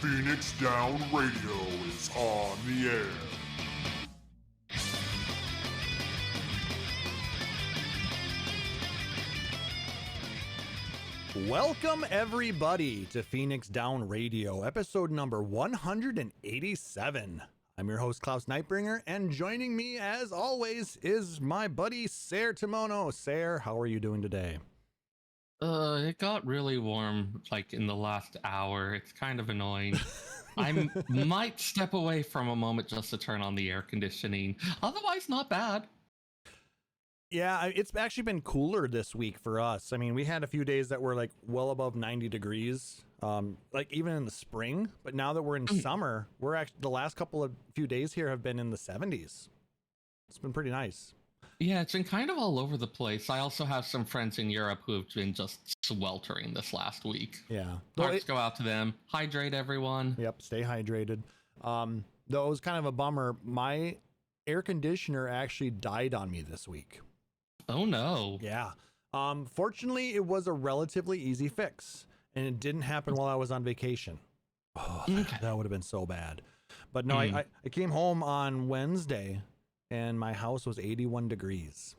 Phoenix Down Radio is on the air. Welcome, everybody, to Phoenix Down Radio, episode number 187. I'm your host, Klaus Nightbringer, and joining me, as always, is my buddy, Seyrr Timono. Seyrr, how are you doing today? It got really warm, like, in the last hour. It's kind of annoying. I might step away from a moment just to turn on the air conditioning. Otherwise, not bad. Yeah, it's actually been cooler this week for us. I mean, we had a few days that were like well above 90 degrees, like even in the spring. But now that we're in summer, we're actually the last few days here have been in the 70s. It's been pretty nice. Yeah, it's been kind of all over the place. I also have some friends in Europe who have been just sweltering this last week. Yeah. Hearts go out to them. Hydrate, everyone. Yep, stay hydrated. Though it was kind of a bummer. My air conditioner actually died on me this week. Oh no. Yeah. Fortunately, it was a relatively easy fix, and it didn't happen while I was on vacation. Oh, that would have been so bad. But no, I came home on Wednesday, and my house was 81 degrees.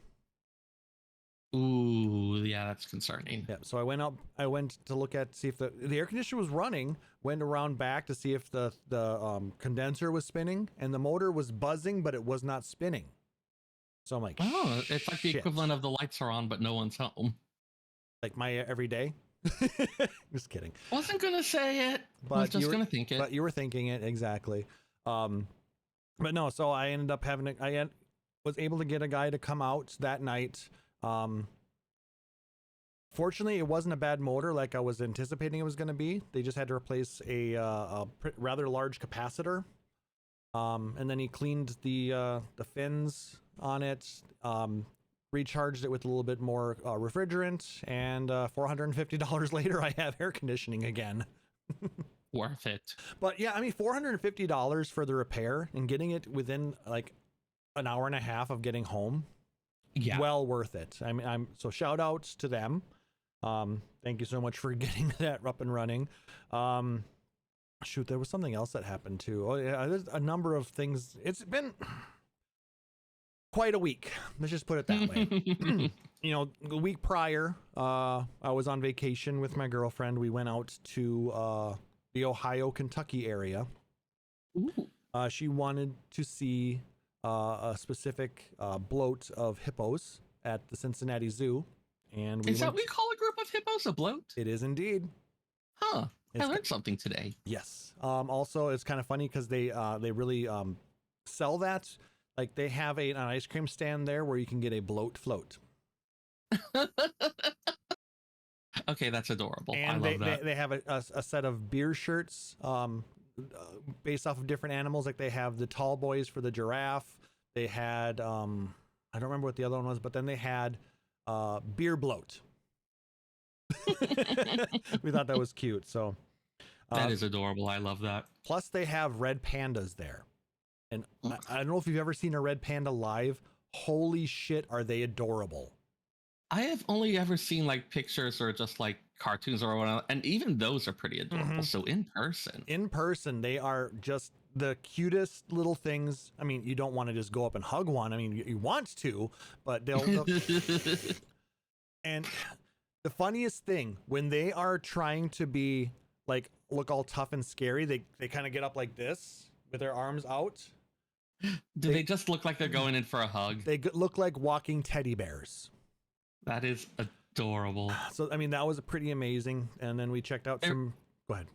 Ooh, yeah, that's concerning. Yeah, so I went to look at, see if the air conditioner was running, went around back to see if the condenser was spinning, and the motor was buzzing, but it was not spinning. So I'm like, oh, it's like the equivalent of the lights are on, but no one's home. Like my everyday. Just kidding. Wasn't gonna say it. But I was just gonna think it. But you were thinking it exactly. But no. So I ended up was able to get a guy to come out that night. Fortunately, it wasn't a bad motor like I was anticipating it was going to be. They just had to replace a rather large capacitor. And then he cleaned the fins on it, recharged it with a little bit more refrigerant, and $450 later, I have air conditioning again. Worth it. But yeah, I mean, $450 for the repair and getting it within like an hour and a half of getting home. Yeah, well worth it. I mean, so shout out to them. Thank you so much for getting that up and running. Shoot, there was something else that happened too. Oh yeah, there's a number of things. It's been quite a week. Let's just put it that way. You know, the week prior, I was on vacation with my girlfriend. We went out to the Ohio, Kentucky area. Ooh. She wanted to see a specific bloat of hippos at the Cincinnati Zoo. And is that what we call a group of hippos a bloat? It is indeed. Huh. I learned something today. Yes. Also, it's kind of funny because they really sell that. Like they have an ice cream stand there where you can get a bloat float. Okay, that's adorable. And I love that. They have a set of beer shirts based off of different animals. Like they have the tall boys for the giraffe. They had I don't remember what the other one was, but then they had beer bloat. We thought that was cute. So that is adorable. I love that. Plus they have red pandas there. And I don't know if you've ever seen a red panda live. Holy shit, are they adorable. I have only ever seen like pictures or just like cartoons or whatever, and even those are pretty adorable. Mm-hmm. So in person, they are just the cutest little things. I mean, you don't want to just go up and hug one. I mean, you want to, but they'll and the funniest thing, when they are trying to be like look all tough and scary, they kind of get up like this with their arms out. Do they just look like they're going in for a hug? They look like walking teddy bears. That is adorable. So, I mean, that was pretty amazing. And then we checked out some... Go ahead.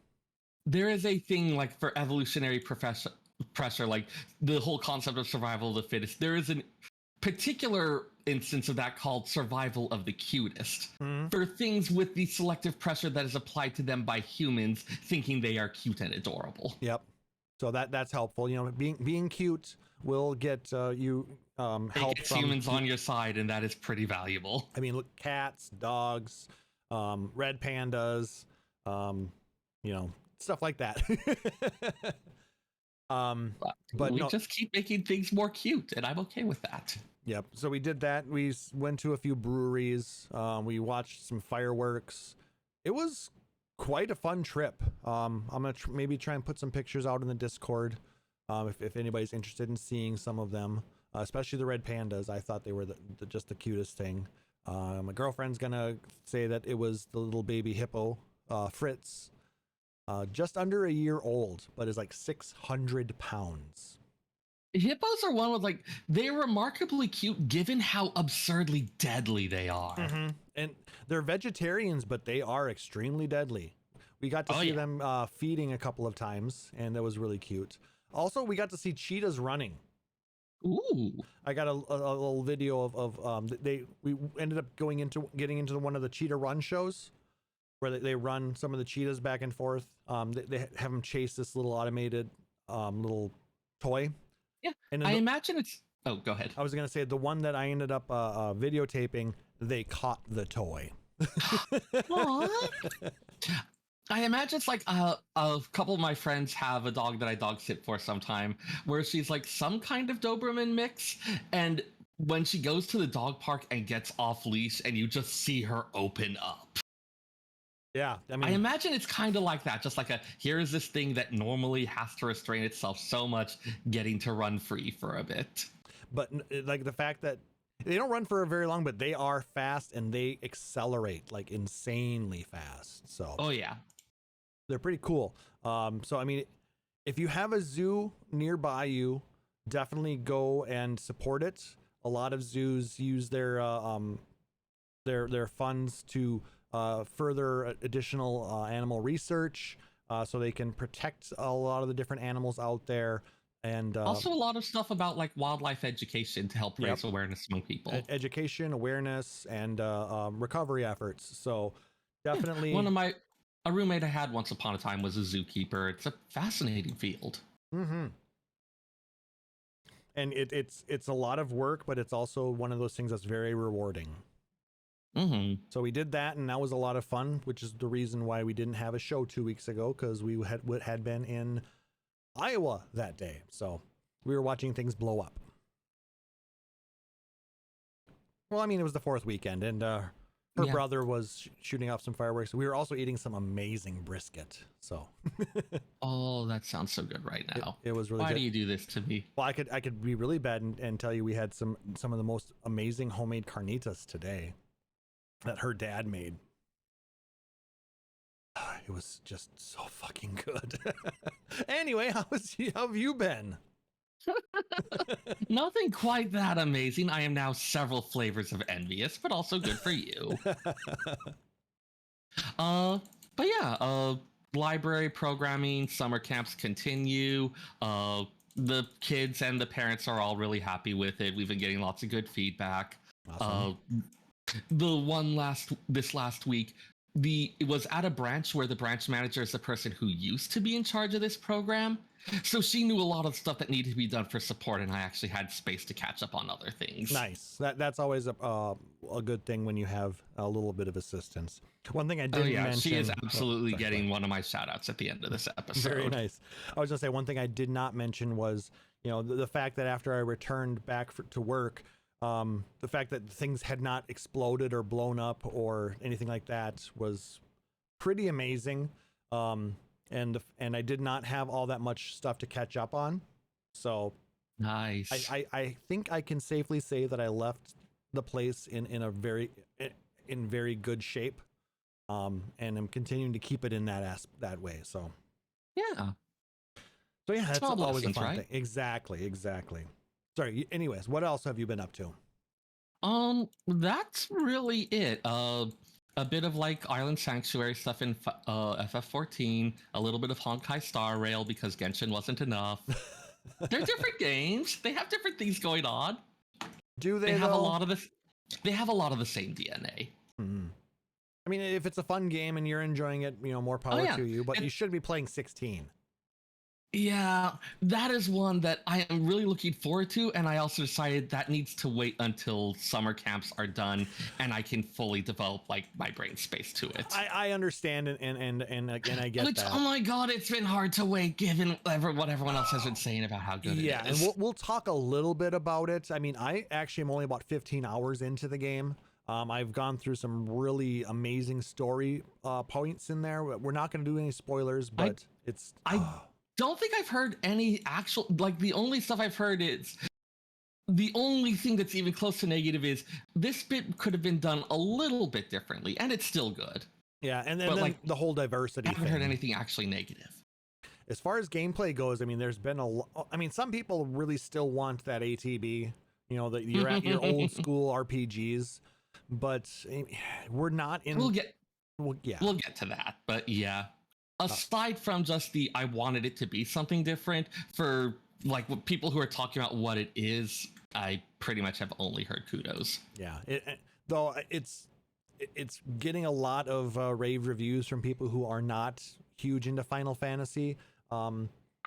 There is a thing like for evolutionary pressure, like the whole concept of survival of the fittest. There is a particular instance of that called survival of the cutest. Mm-hmm. For things with the selective pressure that is applied to them by humans thinking they are cute and adorable. Yep. So that's helpful. You know, being cute will get you help from humans on your side, and that is pretty valuable. I mean, look, cats, dogs, red pandas, you know, stuff like that. But we just keep making things more cute, and I'm okay with that. Yep. So we did that. We went to a few breweries. We watched some fireworks. It was quite a fun trip. I'm gonna maybe try and put some pictures out in the Discord, if anybody's interested in seeing some of them, especially the red pandas. I thought they were just the cutest thing. My girlfriend's gonna say that it was the little baby hippo, Fritz, just under a year old, but is like 600 pounds. Hippos are one with like, they're remarkably cute given how absurdly deadly they are. Mm-hmm. And they're vegetarians, but they are extremely deadly. We got to see them feeding a couple of times, and that was really cute. Also, we got to see cheetahs running. Ooh! I got a little video of we ended up getting into one of the cheetah run shows, where they run some of the cheetahs back and forth. They have them chase this little automated little toy. Yeah, and I imagine it's... Oh, go ahead. I was going to say, the one that I ended up videotaping, they caught the toy. What? I imagine it's like a couple of my friends have a dog that I dog sit for sometime, where she's like some kind of Doberman mix, and when she goes to the dog park and gets off leash and you just see her open up. Yeah, I mean, I imagine it's kind of like that, just like here is this thing that normally has to restrain itself so much, getting to run free for a bit. But like the fact that they don't run for very long, but they are fast and they accelerate like insanely fast. So they're pretty cool. So I mean, if you have a zoo nearby you, definitely go and support it. A lot of zoos use their funds to further additional animal research, so they can protect a lot of the different animals out there, and also a lot of stuff about like wildlife education to help raise awareness among people. Education, awareness, and recovery efforts. So definitely, a roommate I had once upon a time was a zookeeper. It's a fascinating field. Mm-hmm. And it's a lot of work, but it's also one of those things that's very rewarding. Mm-hmm. So we did that, and that was a lot of fun, which is the reason why we didn't have a show 2 weeks ago, because we had been in Iowa that day. So we were watching things blow up. Well, I mean, it was the 4th weekend, and her brother was shooting off some fireworks. We were also eating some amazing brisket. So oh, that sounds so good right now. It was really Why good. do you do this to me? Well, I could be really bad and tell you we had some of the most amazing homemade carnitas today that her dad made. It was just so fucking good. Anyway, how have you been? Nothing quite that amazing. I am now several flavors of envious, but also good for you. But yeah, library programming, summer camps continue. The kids and the parents are all really happy with it. We've been getting lots of good feedback. Awesome. The one this last week, it was at a branch where the branch manager is the person who used to be in charge of this program. So she knew a lot of stuff that needed to be done for support, and I actually had space to catch up on other things. Nice. That's always a good thing when you have a little bit of assistance. One thing I didn't mention. She is absolutely getting one of my shout outs at the end of this episode. Very nice. I was gonna say, one thing I did not mention was, the fact that after I returned back to work, the fact that things had not exploded or blown up or anything like that was pretty amazing. And I did not have all that much stuff to catch up on. So nice. I think I can safely say that I left the place in very good shape. And I'm continuing to keep it in that way. So yeah. So yeah, that's always a fun right? thing. Exactly. Sorry. Anyways, what else have you been up to? That's really it. A bit of like Island Sanctuary stuff in FF14, a little bit of Honkai Star Rail because Genshin wasn't enough. They're different games. They have different things going on. Do they? They have a lot of this. They have a lot of the same DNA. Mm-hmm. I mean, if it's a fun game and you're enjoying it, more power to you. But you should be playing 16. Yeah, that is one that I am really looking forward to, and I also decided that needs to wait until summer camps are done and I can fully develop like my brain space to it. I understand, and again I get that. Oh my god, it's been hard to wait given what everyone else has been saying about how good it is. Yeah, and we'll talk a little bit about it. I mean, I actually am only about 15 hours into the game. I've gone through some really amazing story points in there. We're not going to do any spoilers, but I don't think I've heard any actual, like, the only stuff I've heard is the only thing that's even close to negative is this bit could have been done a little bit differently, and it's still good. Yeah, and then like the whole diversity. I haven't heard anything actually negative. As far as gameplay goes, I mean, there's been I mean, some people really still want that ATB, you know, that you're at your old school RPGs, but we're not in. We'll get to that, but yeah. Aside from just I wanted it to be something different, for like people who are talking about what it is, I pretty much have only heard kudos. Yeah, though it's getting a lot of rave reviews from people who are not huge into Final Fantasy. I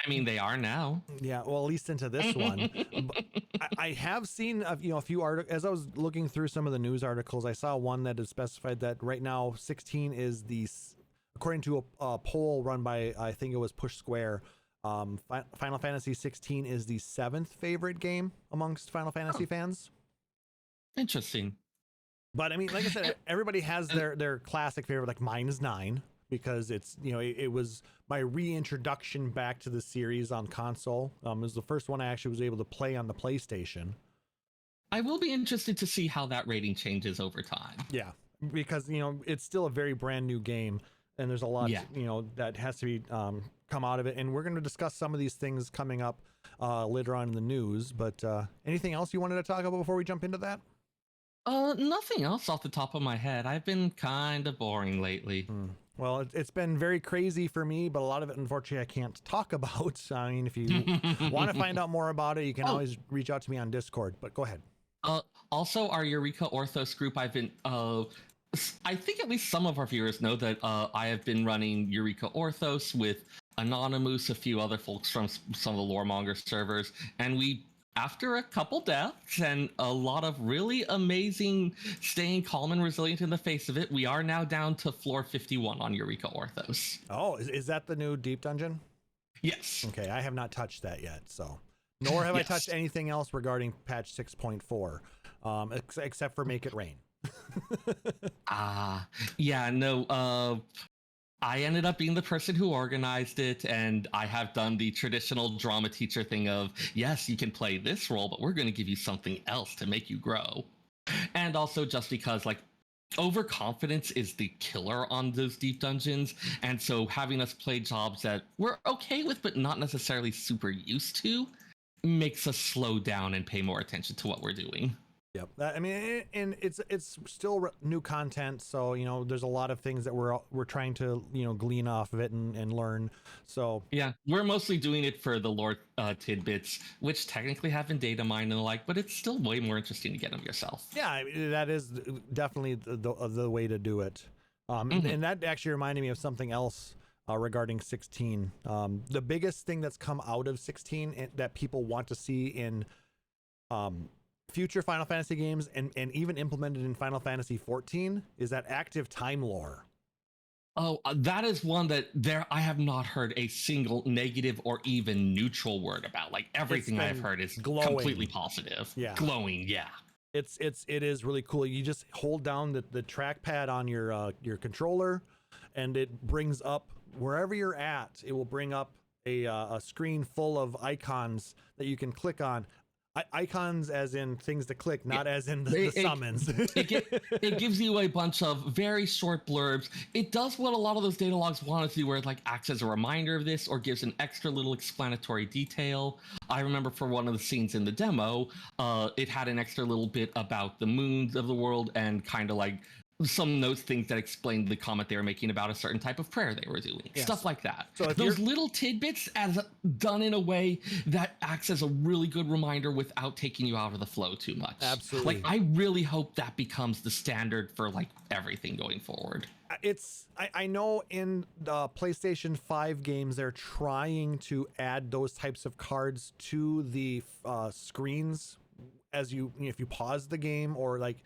mean, they are now. Yeah, well, at least into this one. I have seen a few articles. As I was looking through some of the news articles, I saw one that had specified that right now 16 is according to a poll run by, I think it was Push Square, Final Fantasy 16 is the 7th favorite game amongst Final Fantasy fans. Interesting. But I mean, like I said, everybody has their classic favorite. Like mine is 9 because it's, you know, it was my reintroduction back to the series on console. It was the first one I actually was able to play on the PlayStation. I will be interested to see how that rating changes over time. Yeah, because, you know, it's still a very brand new game, and there's a lot, you know, that has to be come out of it. And we're going to discuss some of these things coming up later on in the news. But anything else you wanted to talk about before we jump into that? Nothing else off the top of my head. I've been kind of boring lately. Well, it's been very crazy for me, but a lot of it, unfortunately, I can't talk about. I mean, if you want to find out more about it, you can always reach out to me on Discord, but go ahead. Also, our Eureka Orthos group, I've been, I think at least some of our viewers know that I have been running Eureka Orthos with Anonymous, a few other folks from some of the Loremonger servers, and we, after a couple deaths and a lot of really amazing staying calm and resilient in the face of it, we are now down to floor 51 on Eureka Orthos. Oh, is that the new deep dungeon? Yes. Okay, I have not touched that yet, so. Nor have I touched anything else regarding patch 6.4, except for Make It Rain. Yeah, no, I ended up being the person who organized it, and I have done the traditional drama teacher thing of, yes, you can play this role, but we're going to give you something else to make you grow. And also just because, like, overconfidence is the killer on those deep dungeons, and so having us play jobs that we're okay with but not necessarily super used to makes us slow down and pay more attention to what we're doing. Yep. I mean, and it's still new content, so, you know, there's a lot of things that we're trying to, you know, glean off of it and learn. So yeah, we're mostly doing it for the lore tidbits, which technically have been data mined and the like, but it's still way more interesting to get them yourself. Yeah, that is definitely the way to do it. And that actually reminded me of something else regarding 16. The biggest thing that's come out of 16 that people want to see in future Final Fantasy games and even implemented in Final Fantasy XIV is that active time lore. Oh, that is one that I have not heard a single negative or even neutral word about. Like, everything I've heard is completely positive. Yeah. Glowing, yeah. It is really cool. You just hold down the trackpad on your controller, and it brings up wherever you're at. It will bring up a screen full of icons that you can click on. Icons as in things to click, not as in the summons. It gives you a bunch of very short blurbs. It does what a lot of those data logs want to do, where it like acts as a reminder of this or gives an extra little explanatory detail. I remember for one of the scenes in the demo, it had an extra little bit about the moons of the world and kind of like some notes, things that explained the comment they were making about a certain type of prayer they were doing, stuff like that. So those little tidbits as done in a way that acts as a really good reminder without taking you out of the flow too much. Absolutely. Like, I really hope that becomes the standard for like everything going forward. I know in the PlayStation 5 games, they're trying to add those types of cards to the screens as if you pause the game or like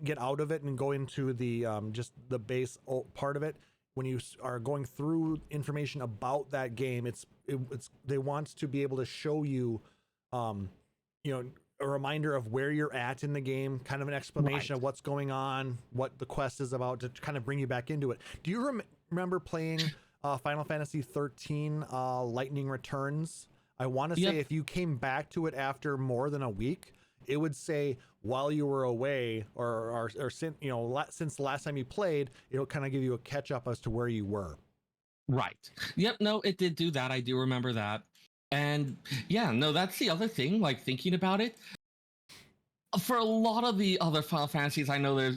get out of it and go into the just the base part of it. When you are going through information about that game, it's they want to be able to show you, you know, a reminder of where you're at in the game, kind of an explanation of what's going on, what the quest is about, to kind of bring you back into it. Do you remember playing Final Fantasy XIII Lightning Returns? I want to say if you came back to it after more than a week, it would say while you were away, or since since the last time you played, it'll kind of give you a catch up as to where you were. Right. Yep. No, it did do that. I do remember that. And yeah, no, that's the other thing. Like thinking about it, for a lot of the other Final Fantasies, I know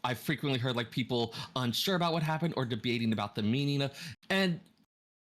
I've frequently heard like people unsure about what happened or debating about the meaning of, and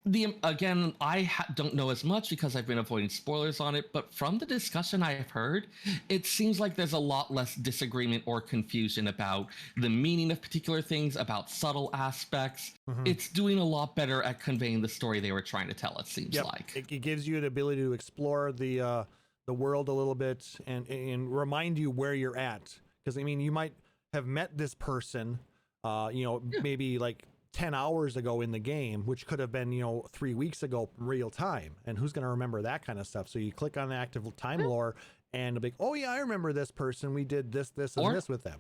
I don't know as much because I've been avoiding spoilers on it, but from the discussion I've heard, it seems like there's a lot less disagreement or confusion about the meaning of particular things, about subtle aspects. It's doing a lot better at conveying the story they were trying to tell, it seems like. It gives you the ability to explore the world a little bit and remind you where you're at. Because, I mean, you might have met this person, maybe like 10 hours ago in the game, which could have been 3 weeks ago real time, and who's going to remember that kind of stuff? So you click on the active time lore and it'll be, oh yeah, I remember this person, we did this and this with them.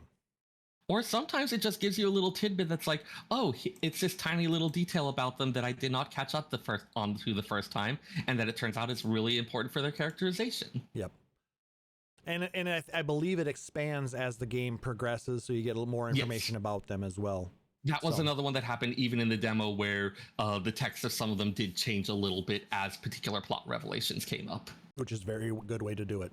Or sometimes it just gives you a little tidbit that's like, oh, it's this tiny little detail about them that I did not catch up the first time, and that it turns out is really important for their characterization. Yep. And I believe it expands as the game progresses, so you get a little more information about them as well. That was another one that happened even in the demo, where the text of some of them did change a little bit as particular plot revelations came up. Which is a very good way to do it.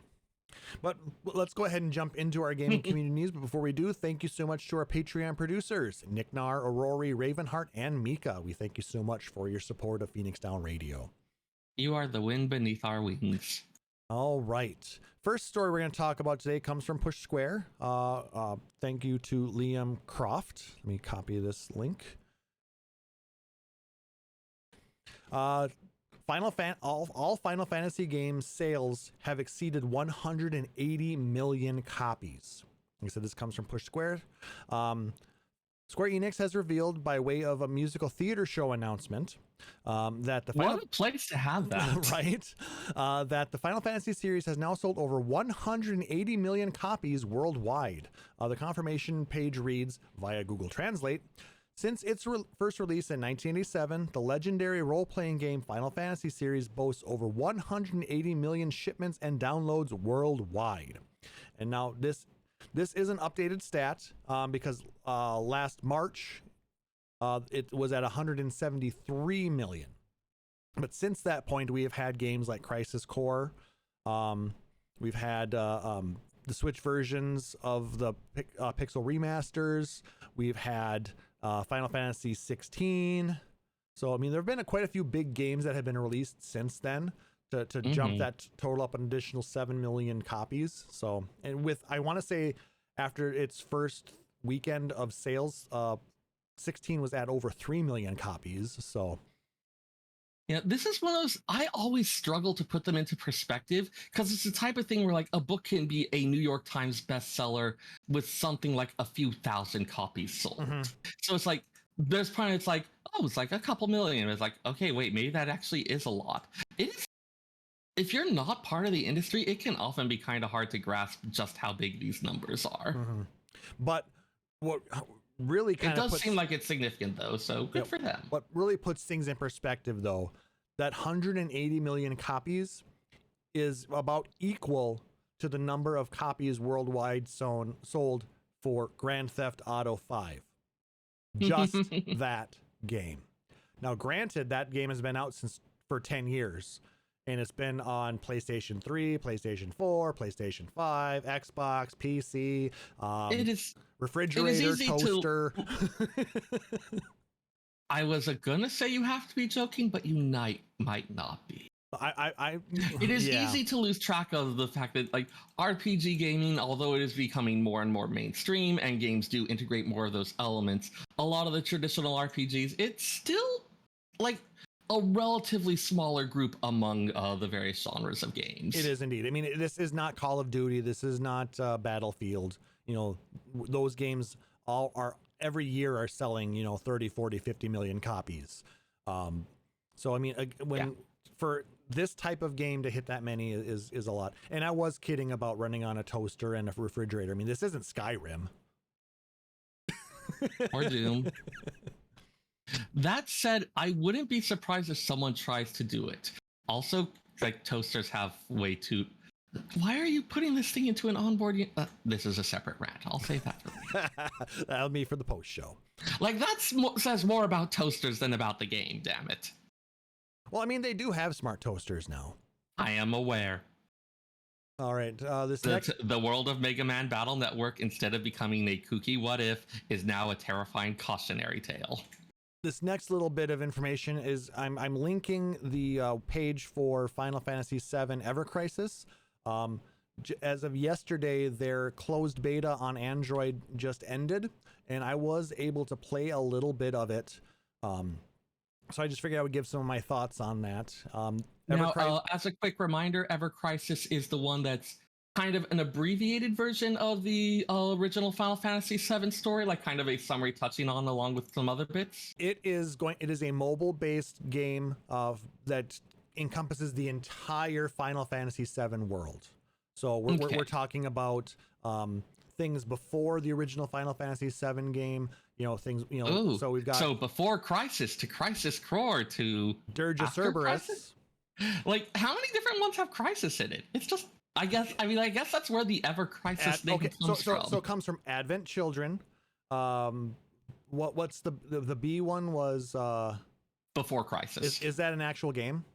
But let's go ahead and jump into our gaming community news. But before we do, thank you so much to our Patreon producers, Nick Nar, Aurori, Ravenheart, and Mika. We thank you so much for your support of Phoenix Down Radio. You are the wind beneath our wings. All right. First story we're going to talk about today comes from Push Square. Thank you to Liam Croft. Let me copy this link. All Final Fantasy games sales have exceeded 180 million copies. Like I said, this comes from Push Square. Square Enix has revealed, by way of a musical theater show announcement, that the what a place to have that, right? That the Final Fantasy series has now sold over 180 million copies worldwide. The confirmation page reads via Google Translate: since its first release in 1987, the legendary role-playing game Final Fantasy series boasts over 180 million shipments and downloads worldwide. And now this is an updated stat because last March it was at 173 million. But since that point, we have had games like Crisis Core. We've had the Switch versions of the Pixel remasters. We've had Final Fantasy XVI. So, I mean, there have been quite a few big games that have been released since then to jump that total up an additional 7 million copies. So, and I want to say after its first weekend of sales, 16 was at over 3 million copies. So, yeah, this is one of those, I always struggle to put them into perspective, because it's the type of thing where like a book can be a New York Times bestseller with something like a few thousand copies sold. So it's like, there's probably, it's like, oh, it's like a couple million. It's like, okay, wait, maybe that actually is a lot. It is. If you're not part of the industry, it can often be kind of hard to grasp just how big these numbers are. But what really kind of seem like it's significant, though, so good for them. What really puts things in perspective, though, that 180 million copies is about equal to the number of copies worldwide sold for Grand Theft Auto 5. Just that game. Now, granted, that game has been out for 10 years. And it's been on PlayStation 3, PlayStation 4, PlayStation 5, Xbox, PC, refrigerator, toaster. I was gonna say you have to be joking, but you might not be. It is easy to lose track of the fact that like RPG gaming, although it is becoming more and more mainstream and games do integrate more of those elements, a lot of the traditional RPGs, it's still like a relatively smaller group among the various genres of games. It is indeed. I mean, this is not Call of Duty. This is not Battlefield. You know, those games every year are selling, 30, 40, 50 million copies. So, I mean, for this type of game to hit that many is a lot. And I was kidding about running on a toaster and a refrigerator. I mean, this isn't Skyrim. Or Doom. That said, I wouldn't be surprised if someone tries to do it. Also, like toasters have way too. Why are you putting this thing into an onboard? This is a separate rant. I'll save that for me. That'll be for the post show. Like says more about toasters than about the game. Damn it. Well, I mean, they do have smart toasters now. I am aware. All right, the world of Mega Man Battle Network, instead of becoming a kooky what if, is now a terrifying cautionary tale. This next little bit of information is I'm linking the page for Final Fantasy VII Ever Crisis. As of yesterday, their closed beta on Android just ended, and I was able to play a little bit of it. So I just figured I would give some of my thoughts on that. Now, as a quick reminder, Ever Crisis is the one that's kind of an abbreviated version of the original Final Fantasy VII story, like kind of a summary touching on along with some other bits. It is a mobile-based game that encompasses the entire Final Fantasy VII world. So we're talking about things before the original Final Fantasy VII game. Things. Ooh, so we've got before Crisis to Crisis Core to Dirge of Cerberus. Like, how many different ones have Crisis in it? It's just, I guess that's where the Ever Crisis thing comes from. So it comes from Advent Children. What's the B one was Before Crisis. Is that an actual game?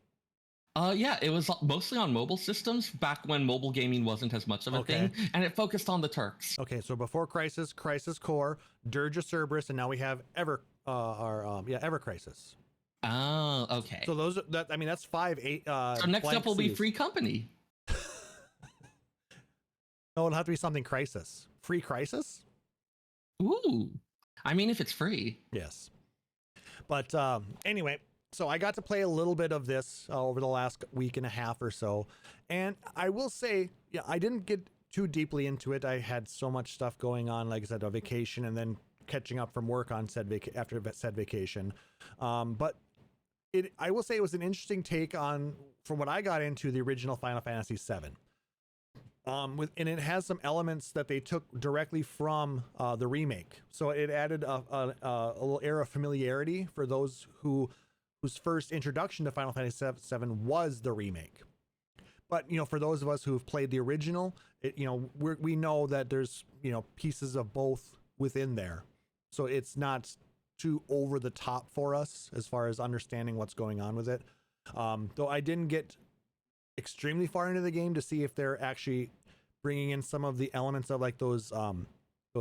Yeah, it was mostly on mobile systems back when mobile gaming wasn't as much of a thing, and it focused on the Turks. Okay, so before Crisis, Crisis Core, Dirge of Cerberus, and now we have Ever Crisis. Oh, okay. So that's 5, 8. So next up will be Free Company. No, it'll have to be something Crisis. Free Crisis? Ooh. I mean, if it's free. Yes. But anyway, so I got to play a little bit of this over the last week and a half or so. And I will say, yeah, I didn't get too deeply into it. I had so much stuff going on, like I said, a vacation and then catching up from work on after said vacation. But I will say it was an interesting take on, from what I got into, the original Final Fantasy VII. And it has some elements that they took directly from the remake. So it added a little air of familiarity for those whose first introduction to Final Fantasy VII was the remake. But, for those of us who have played the original, we know that there's, pieces of both within there. So it's not too over the top for us as far as understanding what's going on with it. Though I didn't get extremely far into the game to see if they're actually bringing in some of the elements of like those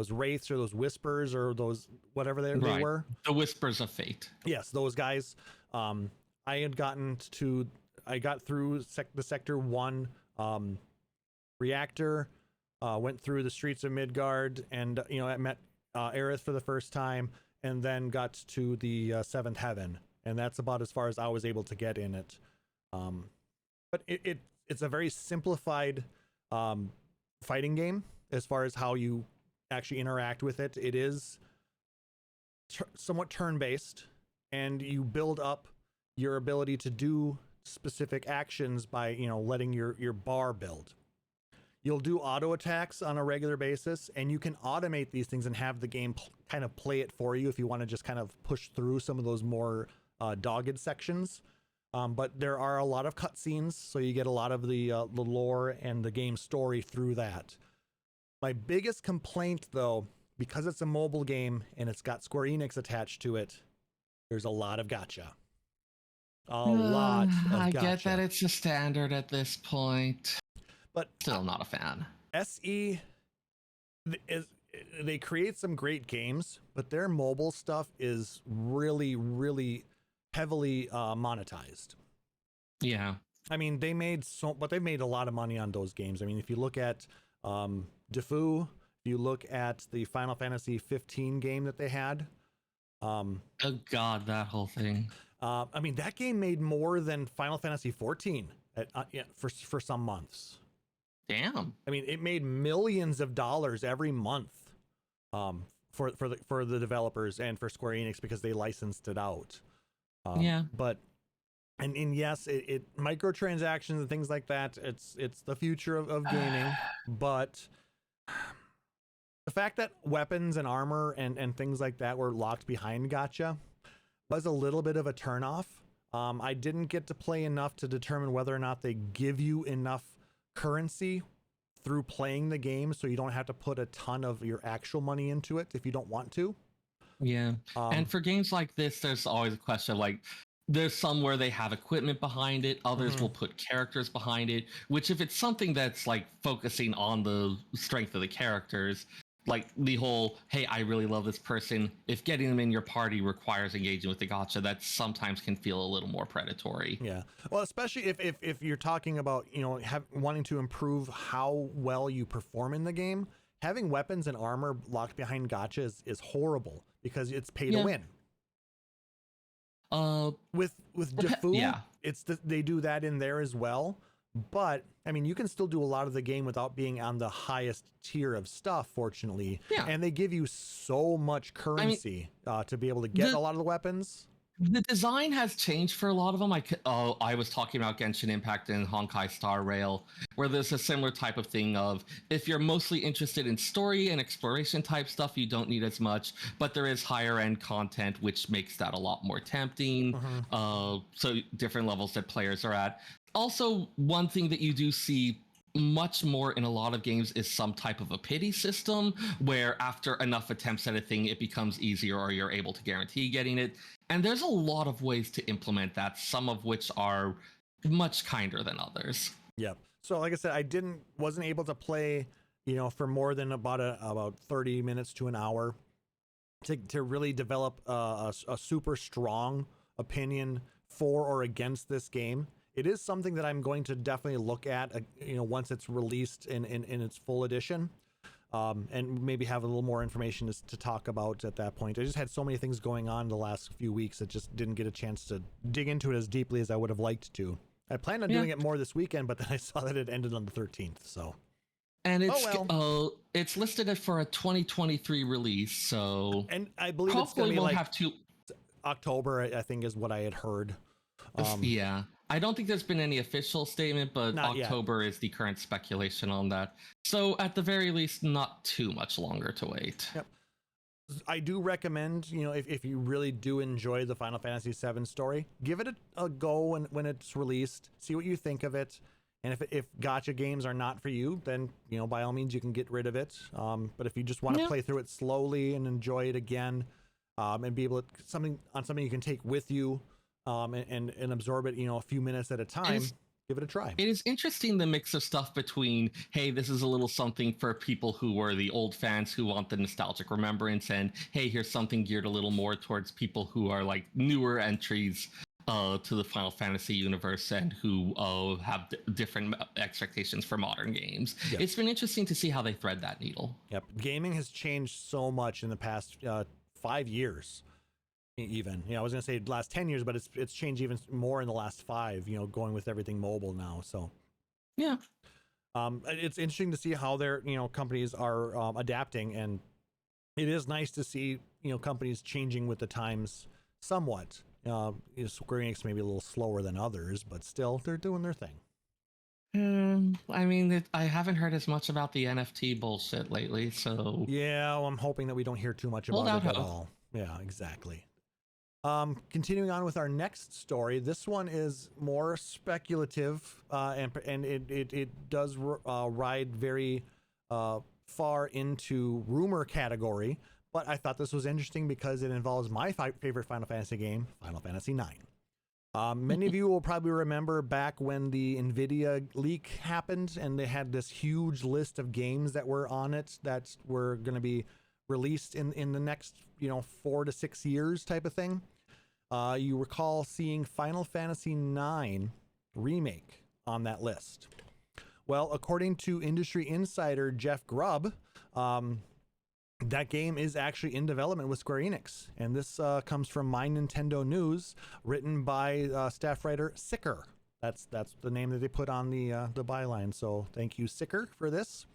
wraiths or those whispers or those whatever they were. The Whispers of Fate. Yes, those guys. I got through the Sector 1 reactor, went through the streets of Midgard, and I met Aerith for the first time, and then got to the Seventh Heaven, and that's about as far as I was able to get in it. But it's a very simplified fighting game as far as how you actually interact with it. It is somewhat turn-based, and you build up your ability to do specific actions by letting your bar build. You'll do auto attacks on a regular basis, and you can automate these things and have the game kind of play it for you if you want to just kind of push through some of those more dogged sections. But there are a lot of cutscenes, so you get a lot of the lore and the game story through that. My biggest complaint, though, because it's a mobile game and it's got Square Enix attached to it, there's a lot of gacha. I get that it's a standard at this point, but still not a fan. SE they create some great games, but their mobile stuff is really, really heavily monetized. Yeah, I mean, they've made a lot of money on those games. I mean, if you look at Defu, if you look at the Final Fantasy 15 game that they had, oh god, that whole thing. I mean, that game made more than Final Fantasy 14 for some months. Damn. I mean, it made millions of dollars every month for the developers and for Square Enix because they licensed it out. Yeah. But And yes, it microtransactions and things like that. It's the future of gaming, but the fact that weapons and armor and things like that were locked behind gacha was a little bit of a turnoff. I didn't get to play enough to determine whether or not they give you enough currency through playing the game, so you don't have to put a ton of your actual money into it if you don't want to. Yeah. And for games like this, there's always a question of like, there's some where they have equipment behind it, others will put characters behind it, which if it's something that's like focusing on the strength of the characters, like the whole, hey, I really love this person, if getting them in your party requires engaging with the gacha, that sometimes can feel a little more predatory. Yeah. Well, especially if you're talking about, you know, wanting to improve how well you perform in the game, having weapons and armor locked behind gacha is horrible because it's pay to win. With Defu, they do that in there as well. But I mean, you can still do a lot of the game without being on the highest tier of stuff, fortunately. Yeah. And they give you so much currency to be able to get a lot of the weapons. The design has changed for a lot of them. I was talking about Genshin Impact and Honkai Star Rail, where there's a similar type of thing of, if you're mostly interested in story and exploration type stuff, you don't need as much, but there is higher end content, which makes that a lot more tempting. So different levels that players are at. Also, one thing that you do see much more in a lot of games is some type of a pity system where after enough attempts at a thing, it becomes easier or you're able to guarantee getting it. And there's a lot of ways to implement that, some of which are much kinder than others. Yep. So like I said, wasn't able to play, you know, for more than about 30 minutes to an hour to really develop a super strong opinion for or against this game. It is something that I'm going to definitely look at, you know, once it's released in its full edition. And maybe have a little more information to talk about at that point. I just had so many things going on the last few weeks that just didn't get a chance to dig into it as deeply as I would have liked to. I planned on doing it more this weekend, but then I saw that it ended on the 13th. So, and it's listed for a 2023 release. So, and I believe it's going to be like October, I think, is what I had heard. Yeah. I don't think there's been any official statement, but not October yet is the current speculation on that. So at the very least, not too much longer to wait. Yep. I do recommend, you know, if you really do enjoy the Final Fantasy VII story, give it a go when it's released, see what you think of it. And if gacha games are not for you, then, you know, by all means, you can get rid of it. But if you just want to play through it slowly and enjoy it again, and be able to something you can take with you, and absorb it, you know, a few minutes at a time, give it a try. It is interesting, the mix of stuff between, hey, this is a little something for people who were the old fans who want the nostalgic remembrance, and hey, here's something geared a little more towards people who are like newer entries to the Final Fantasy universe and who have different expectations for modern games. Yep. It's been interesting to see how they thread that needle. Yep. Gaming has changed so much in the past 5 years. Even, you know, I was gonna say last 10 years, but it's changed even more in the last 5, you know, going with everything mobile now. So yeah, it's interesting to see how their, you know, companies are adapting, and it is nice to see, you know, companies changing with the times somewhat. You know, Square Enix may be a little slower than others, but still they're doing their thing. I mean, I haven't heard as much about the NFT bullshit lately, so yeah, well, I'm hoping that we don't hear too much about it at all. Yeah, exactly. Continuing on with our next story, this one is more speculative, and it does ride very far into rumor category, but I thought this was interesting because it involves my favorite Final Fantasy game, Final Fantasy IX. Many of you will probably remember back when the NVIDIA leak happened and they had this huge list of games that were on it that were going to be released in the next, you know, 4 to 6 years type of thing. You recall seeing Final Fantasy IX Remake on that list. Well, according to industry insider Jeff Grubb, that game is actually in development with Square Enix. And this comes from My Nintendo News, written by staff writer Seyrr. That's the name that they put on the byline. So thank you, Seyrr, for this.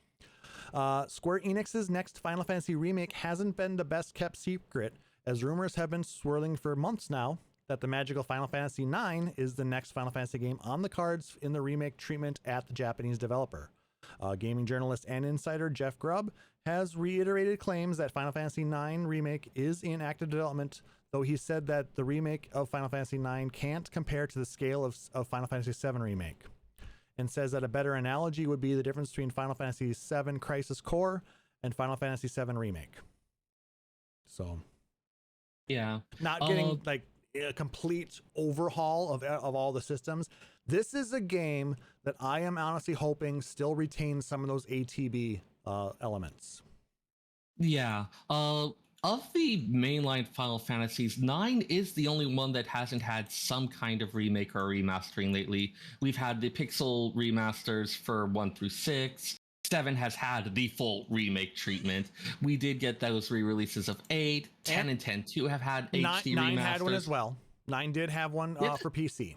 Square Enix's next Final Fantasy remake hasn't been the best kept secret, as rumors have been swirling for months now that the magical Final Fantasy IX is the next Final Fantasy game on the cards in the remake treatment at the Japanese developer. Gaming journalist and insider Jeff Grubb has reiterated claims that Final Fantasy IX Remake is in active development, though he said that the remake of Final Fantasy IX can't compare to the scale of Final Fantasy VII Remake, and says that a better analogy would be the difference between Final Fantasy VII Crisis Core and Final Fantasy VII Remake. So, yeah, not getting like a complete overhaul of all the systems. This is a game that I am honestly hoping still retains some of those ATB elements. Yeah. Of the mainline Final Fantasies, 9 is the only one that hasn't had some kind of remake or remastering lately. We've had the pixel remasters for 1 through 6. 7 has had the full remake treatment. We did get those re-releases of 8. 10 and 10-2 have had HD remasters. 9 had one as well. 9 did have one for PC.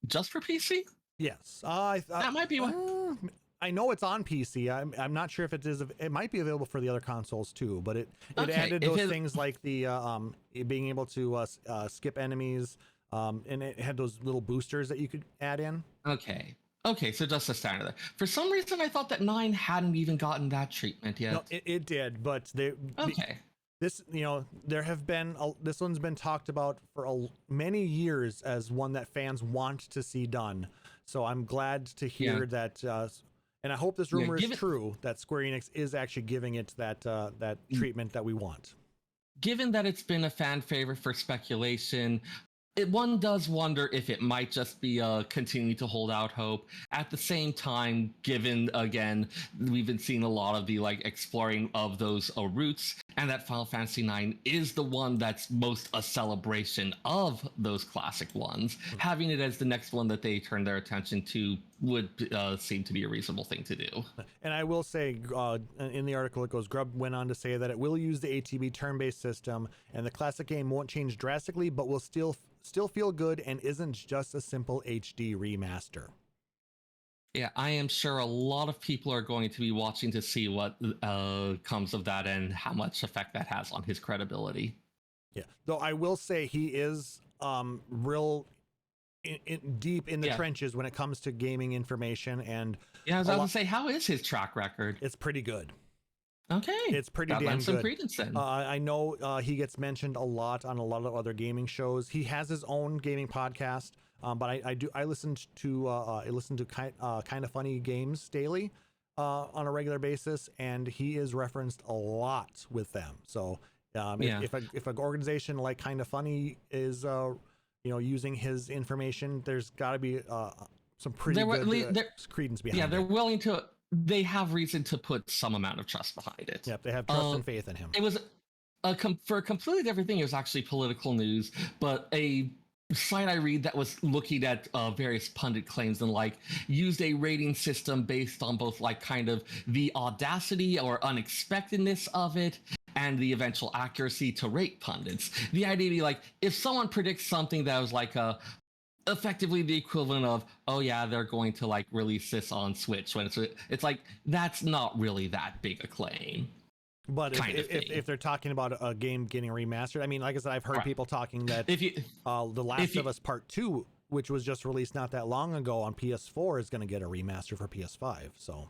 Just for PC? Yes. That might be one. I know it's on PC. I'm not sure if it is. It might be available for the other consoles too. But it added those things like the being able to skip enemies, and it had those little boosters that you could add in. Okay, so just a standard. For some reason, I thought that 9 hadn't even gotten that treatment yet. No, it did, but this, there have been this one's been talked about for many years as one that fans want to see done. So I'm glad to hear that, and I hope this rumor is true, that Square Enix is actually giving it that treatment that we want. Given that it's been a fan favorite for speculation, one does wonder if it might just be continuing to hold out hope. At the same time, given, again, we've been seeing a lot of the exploring of those routes, and that Final Fantasy IX is the one that's most a celebration of those classic ones. Having it as the next one that they turn their attention to would seem to be a reasonable thing to do. And I will say, in the article it goes, Grubb went on to say that it will use the ATB turn-based system, and the classic game won't change drastically, but will still feel good and isn't just a simple HD remaster. Yeah, I am sure a lot of people are going to be watching to see what comes of that and how much effect that has on his credibility. Yeah, though I will say he is real deep in the trenches when it comes to gaming information. And I was about to say, how is his track record? It's pretty good. Okay, it's pretty damn some good. Credence then. I know he gets mentioned a lot on a lot of other gaming shows. He has his own gaming podcast, but I listen to kind of funny games daily on a regular basis, and he is referenced a lot with them. So if an organization like Kind of Funny is using his information, there's got to be some pretty good credence behind it. Yeah, they're willing to. They have reason to put some amount of trust behind it. Yep, they have trust and faith in him. It was for a completely different thing. It was actually political news, but a site I read that was looking at various pundit claims and used a rating system based on both kind of the audacity or unexpectedness of it and the eventual accuracy to rate pundits. The idea be if someone predicts something that was effectively the equivalent of, oh yeah, they're going to release this on Switch, when it's that's not really that big a claim. But if they're talking about a game getting remastered, I mean, like I said, I've heard people talking that The Last of Us Part 2, which was just released not that long ago on PS4, is going to get a remaster for PS5. So,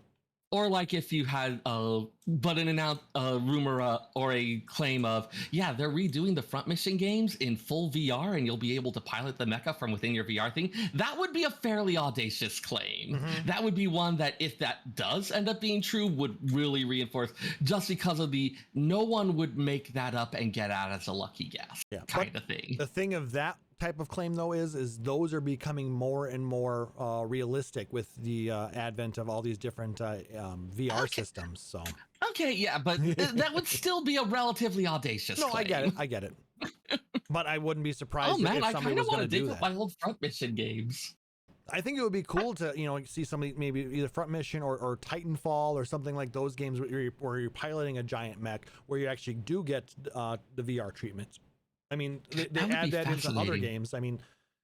or if you had but an rumor or a claim of, they're redoing the Front Mission games in full VR and you'll be able to pilot the mecha from within your VR thing. That would be a fairly audacious claim. Mm-hmm. That would be one that, if that does end up being true, would really reinforce, just because of no one would make that up and get out as a lucky guess kind of thing. The thing of that type of claim though is those are becoming more and more realistic with the advent of all these different VR systems. So but that would still be a relatively audacious claim. I get it but I wouldn't be surprised if somebody was going to do that. My old Front Mission games. I think it would be cool to see somebody, maybe either Front Mission or Titanfall or something like those games where you're piloting a giant mech, where you actually do get the VR treatments. I mean, they add that into other games. I mean,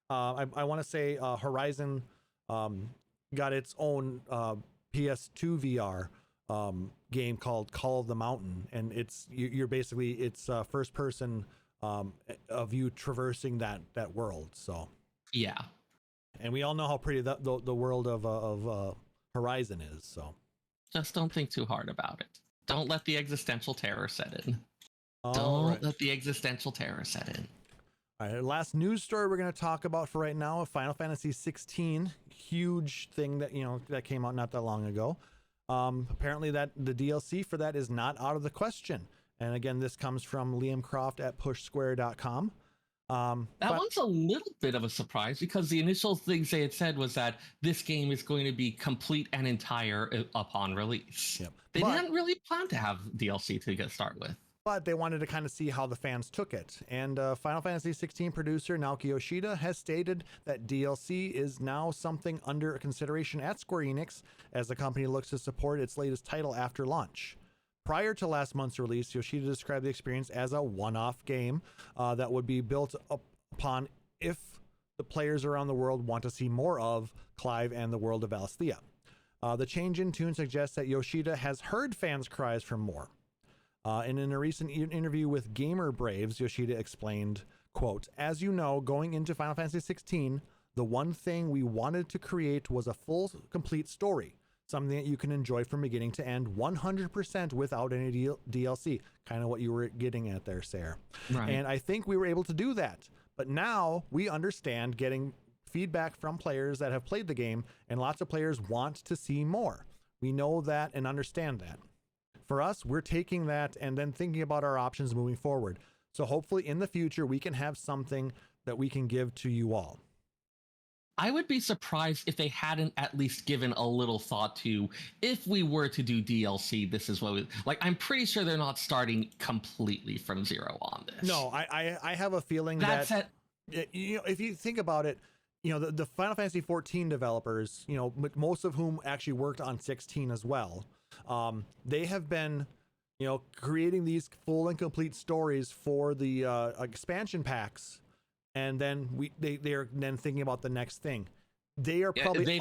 I want to say Horizon got its own PS2 VR game called Call of the Mountain, and you're basically first person of you traversing that world. So yeah, and we all know how pretty the world of Horizon is. So just don't think too hard about it. Don't let the existential terror set in. Let the existential terror set in. All right, last news story we're going to talk about for right now: Final Fantasy XVI, huge thing that came out not that long ago. Apparently that the DLC for that is not out of the question. And again, this comes from Liam Croft at pushsquare.com. That one's a little bit of a surprise because the initial things they had said was that this game is going to be complete and entire upon release. Yep. They didn't really plan to have DLC to start with. But they wanted to kind of see how the fans took it. And Final Fantasy XVI producer Naoki Yoshida has stated that DLC is now something under consideration at Square Enix as the company looks to support its latest title after launch. Prior to last month's release, Yoshida described the experience as a one-off game that would be built upon if the players around the world want to see more of Clive and the world of Valisthea. The change in tune suggests that Yoshida has heard fans' cries for more. And in a recent interview with Gamer Braves, Yoshida explained, quote, "As you know, going into Final Fantasy XVI, the one thing we wanted to create was a full, complete story. Something that you can enjoy from beginning to end 100% without any DLC." Kind of what you were getting at there, Seyrr. Right. And I think we were able to do that. But now we understand getting feedback from players that have played the game, and lots of players want to see more. We know that and understand that. For us, we're taking that and then thinking about our options moving forward. So hopefully in the future, we can have something that we can give to you all. I would be surprised if they hadn't at least given a little thought to, if we were to do DLC, this is what we like. I'm pretty sure they're not starting completely from zero on this. No, I have a feeling that if you think about it, the Final Fantasy XIV developers, most of whom actually worked on 16 as well. They have been, creating these full and complete stories for the expansion packs, and then they're then thinking about the next thing. They are probably they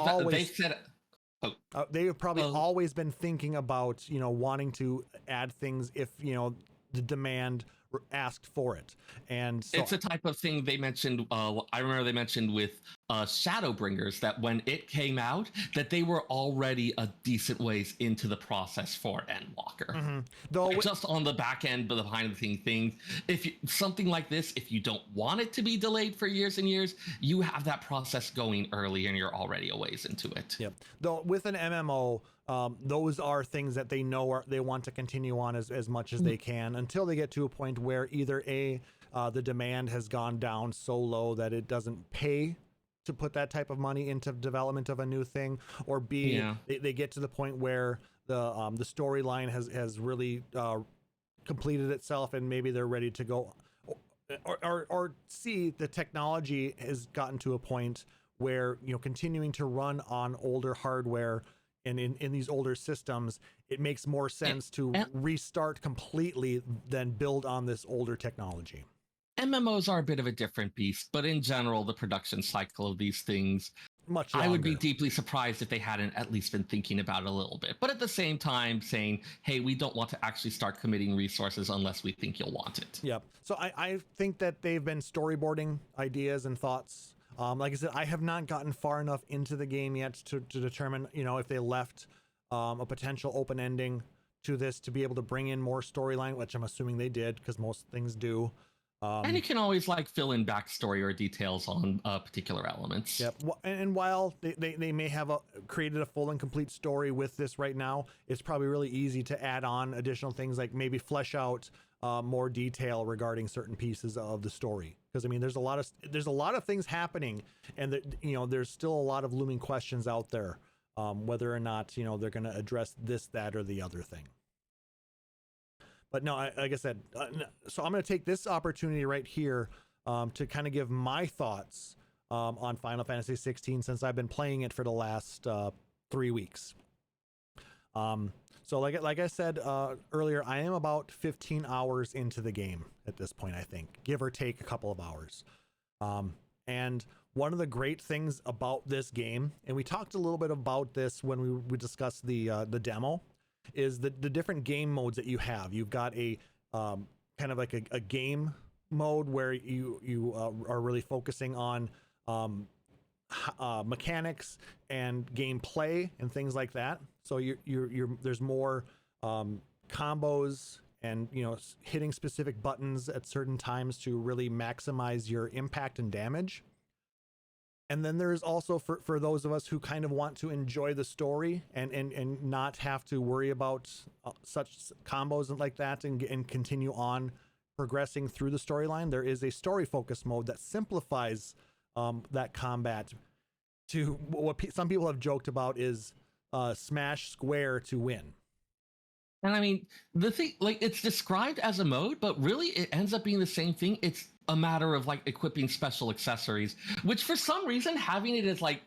have probably always been thinking about wanting to add things if the demand asked for it. And so it's a type of thing they mentioned. I remember they mentioned with Shadowbringers that when it came out, that they were already a decent ways into the process for Endwalker. Mm-hmm. Though just on the back end, but the behind the scenes things, something like this, if you don't want it to be delayed for years and years, you have that process going early and you're already a ways into it. Yep. Though with an MMO, those are things that they know they want to continue on as much as they can until they get to a point where either the demand has gone down so low that it doesn't pay to put that type of money into development of a new thing, or B, they get to the point where the storyline has really completed itself and maybe they're ready to go, or C, the technology has gotten to a point where continuing to run on older hardware and in these older systems, it makes more sense to restart completely than build on this older technology. MMOs are a bit of a different beast, but in general, the production cycle of these things, much longer. I would be deeply surprised if they hadn't at least been thinking about it a little bit. But at the same time, saying, hey, we don't want to actually start committing resources unless we think you'll want it. Yep. So I think that they've been storyboarding ideas and thoughts. Like I said, I have not gotten far enough into the game yet to determine, if they left a potential open ending to this to be able to bring in more storyline, which I'm assuming they did because most things do. And you can always fill in backstory or details on particular elements. Yep. And while they may have created a full and complete story with this right now, it's probably really easy to add on additional things, like maybe flesh out more detail regarding certain pieces of the story. Because there's a lot of things happening, and there's still a lot of looming questions out there, whether or not they're going to address this, that, or the other thing. But no, like I said, so I'm going to take this opportunity right here to kind of give my thoughts on Final Fantasy XVI, since I've been playing it for the last 3 weeks. So like I said earlier, I am about 15 hours into the game at this point, I think, give or take a couple of hours. And one of the great things about this game, and we talked a little bit about this when we discussed the demo, is the different game modes that you have. You've got a kind of like a game mode where you are really focusing on mechanics and gameplay and things like that. So there's more combos and hitting specific buttons at certain times to really maximize your impact and damage. And then there's also for those of us who kind of want to enjoy the story and not have to worry about such combos and like that and continue on progressing through the storyline, there is a story focus mode that simplifies that combat to what some people have joked about is smash square to win. And I mean, the thing, like, it's described as a mode, but really it ends up being the same thing. It's a matter of like equipping special accessories, which for some reason having it as like,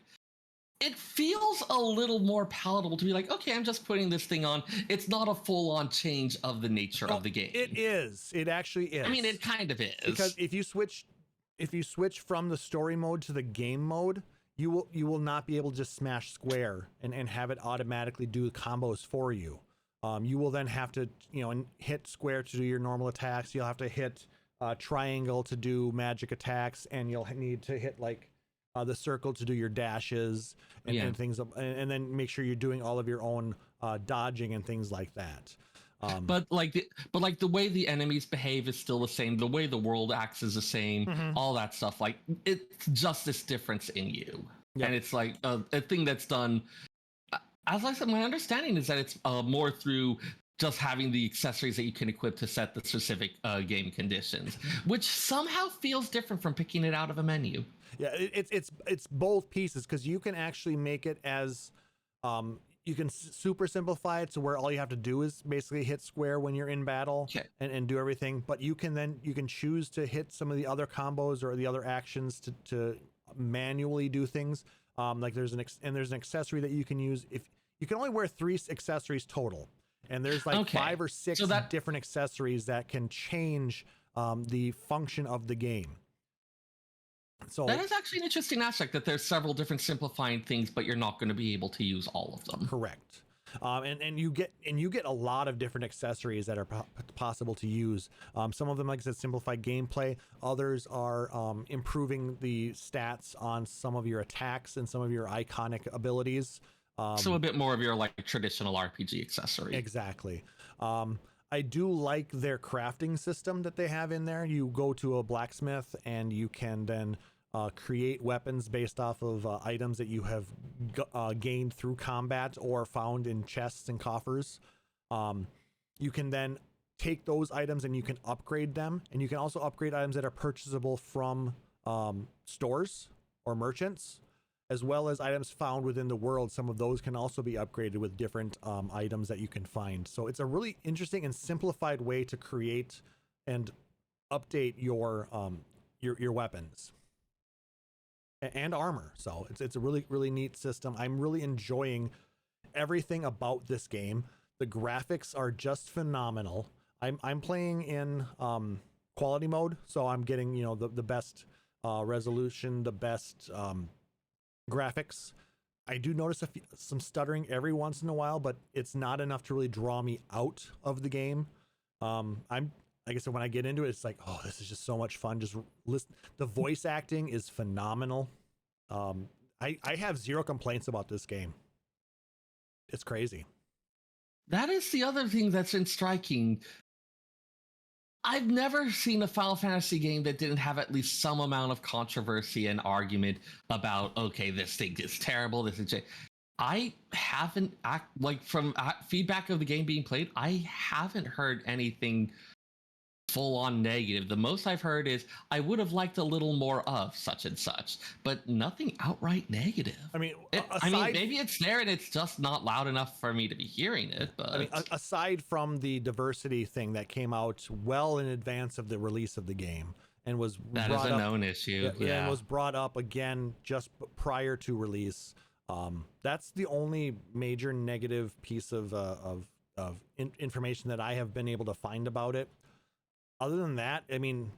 it feels a little more palatable to be like, okay, I'm just putting this thing on. It's not a full-on change of the nature of the game. It is. It actually is. I mean, it kind of is. Because if you switch from the story mode to the game mode, you will not be able to just smash square and have it automatically do combos for you. You will then have to hit square to do your normal attacks. You'll have to hit triangle to do magic attacks, and you'll need to hit like the circle to do your dashes and things, and then make sure you're doing all of your own dodging and things like that. But the way the enemies behave is still the same. The way the world acts is the same. All that stuff. Like, it's just this difference in you, and it's like a thing that's done. As I said, my understanding is that it's more through just having the accessories that you can equip to set the specific game conditions, which somehow feels different from picking it out of a menu. Yeah, it's both pieces, because you can actually make it as you can super simplify it to where all you have to do is basically hit square when you're in battle and do everything. But you can choose to hit some of the other combos or the other actions to manually do things. Like there's an accessory that you can use. If you can only wear 3 accessories total, and there's like 5 or 6 different accessories that can change the function of the game. So that is actually an interesting aspect, that there's several different simplifying things, but you're not going to be able to use all of them. Correct. And you get a lot of different accessories that are possible to use. Some of them, like I said, simplify gameplay. Others are improving the stats on some of your attacks and some of your iconic abilities. So a bit more of your like traditional RPG accessory. Exactly. I do like their crafting system that they have in there. You go to a blacksmith and you can then create weapons based off of items that you have gained through combat or found in chests and coffers. You can then take those items and you can upgrade them, and you can also upgrade items that are purchasable from stores or merchants, as well as items found within the world. Some of those can also be upgraded with different items that you can find. So it's a really interesting and simplified way to create and update your weapons and armor. So it's a really, really neat system. I'm really enjoying everything about this game. The graphics are just phenomenal. I'm playing in quality mode, so I'm getting the best resolution, the best graphics. I do notice some stuttering every once in a while, but it's not enough to really draw me out of the game. Like I said, when I get into it, it's like, oh, this is just so much fun. Just listen. The voice acting is phenomenal. I have zero complaints about this game. It's crazy. That is the other thing that's been striking. I've never seen a Final Fantasy game that didn't have at least some amount of controversy and argument about, okay, this thing is terrible. This is. I haven't, from feedback of the game being played, I haven't heard anything full on negative. The most I've heard is, I would have liked a little more of such and such, but nothing outright negative. I mean, maybe it's there and it's just not loud enough for me to be hearing it. But I mean, aside from the diversity thing that came out well in advance of the release of the game and was that is a known issue, and was brought up again just prior to release. That's the only major negative piece of information that I have been able to find about it. Other than that, I mean,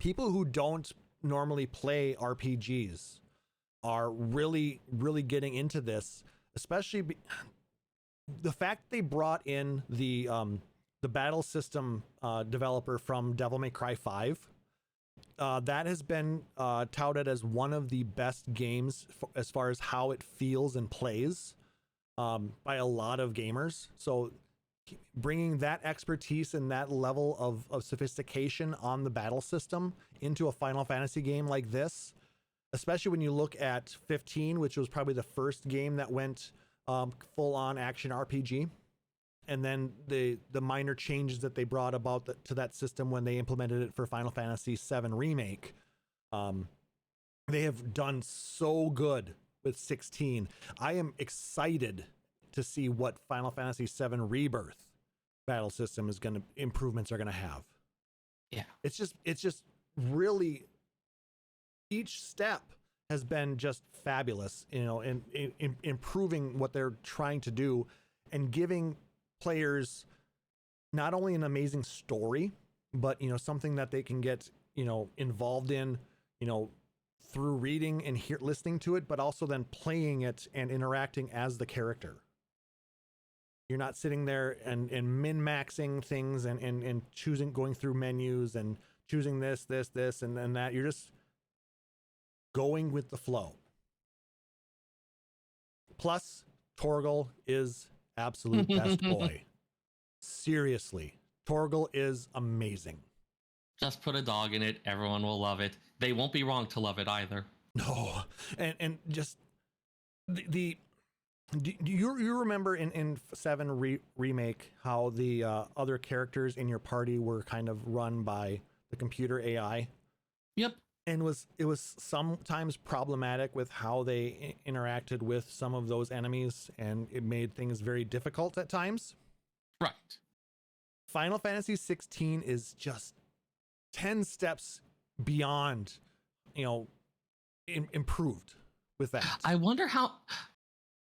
people who don't normally play RPGs are really, really getting into this, especially the fact they brought in the the battle system developer from Devil May Cry 5. That has been touted as one of the best games as far as how it feels and plays by a lot of gamers. So bringing that expertise and that level of sophistication on the battle system into a Final Fantasy game like this, especially when you look at 15, which was probably the first game that went full-on action RPG, and then the minor changes that they brought about to that system when they implemented it for Final Fantasy VII Remake. They have done so good with 16. I am excited to see what Final Fantasy VII Rebirth battle system improvements are gonna have. Yeah, it's just really, each step has been just fabulous, you know, in improving what they're trying to do and giving players not only an amazing story, but, you know, something that they can get, you know, involved in, you know, through reading and listening to it, but also then playing it and interacting as the character. You're not sitting there and min-maxing things and choosing, going through menus and choosing this, and that. You're just going with the flow. Plus, Torgal is absolute best boy. Seriously, Torgal is amazing. Just put a dog in it. Everyone will love it. They won't be wrong to love it either. No, and just do you remember in 7 Remake how the other characters in your party were kind of run by the computer AI? Yep. And it was sometimes problematic with how they interacted with some of those enemies, and it made things very difficult at times. Right. Final Fantasy 16 is just 10 steps beyond, you know, improved with that. I wonder how.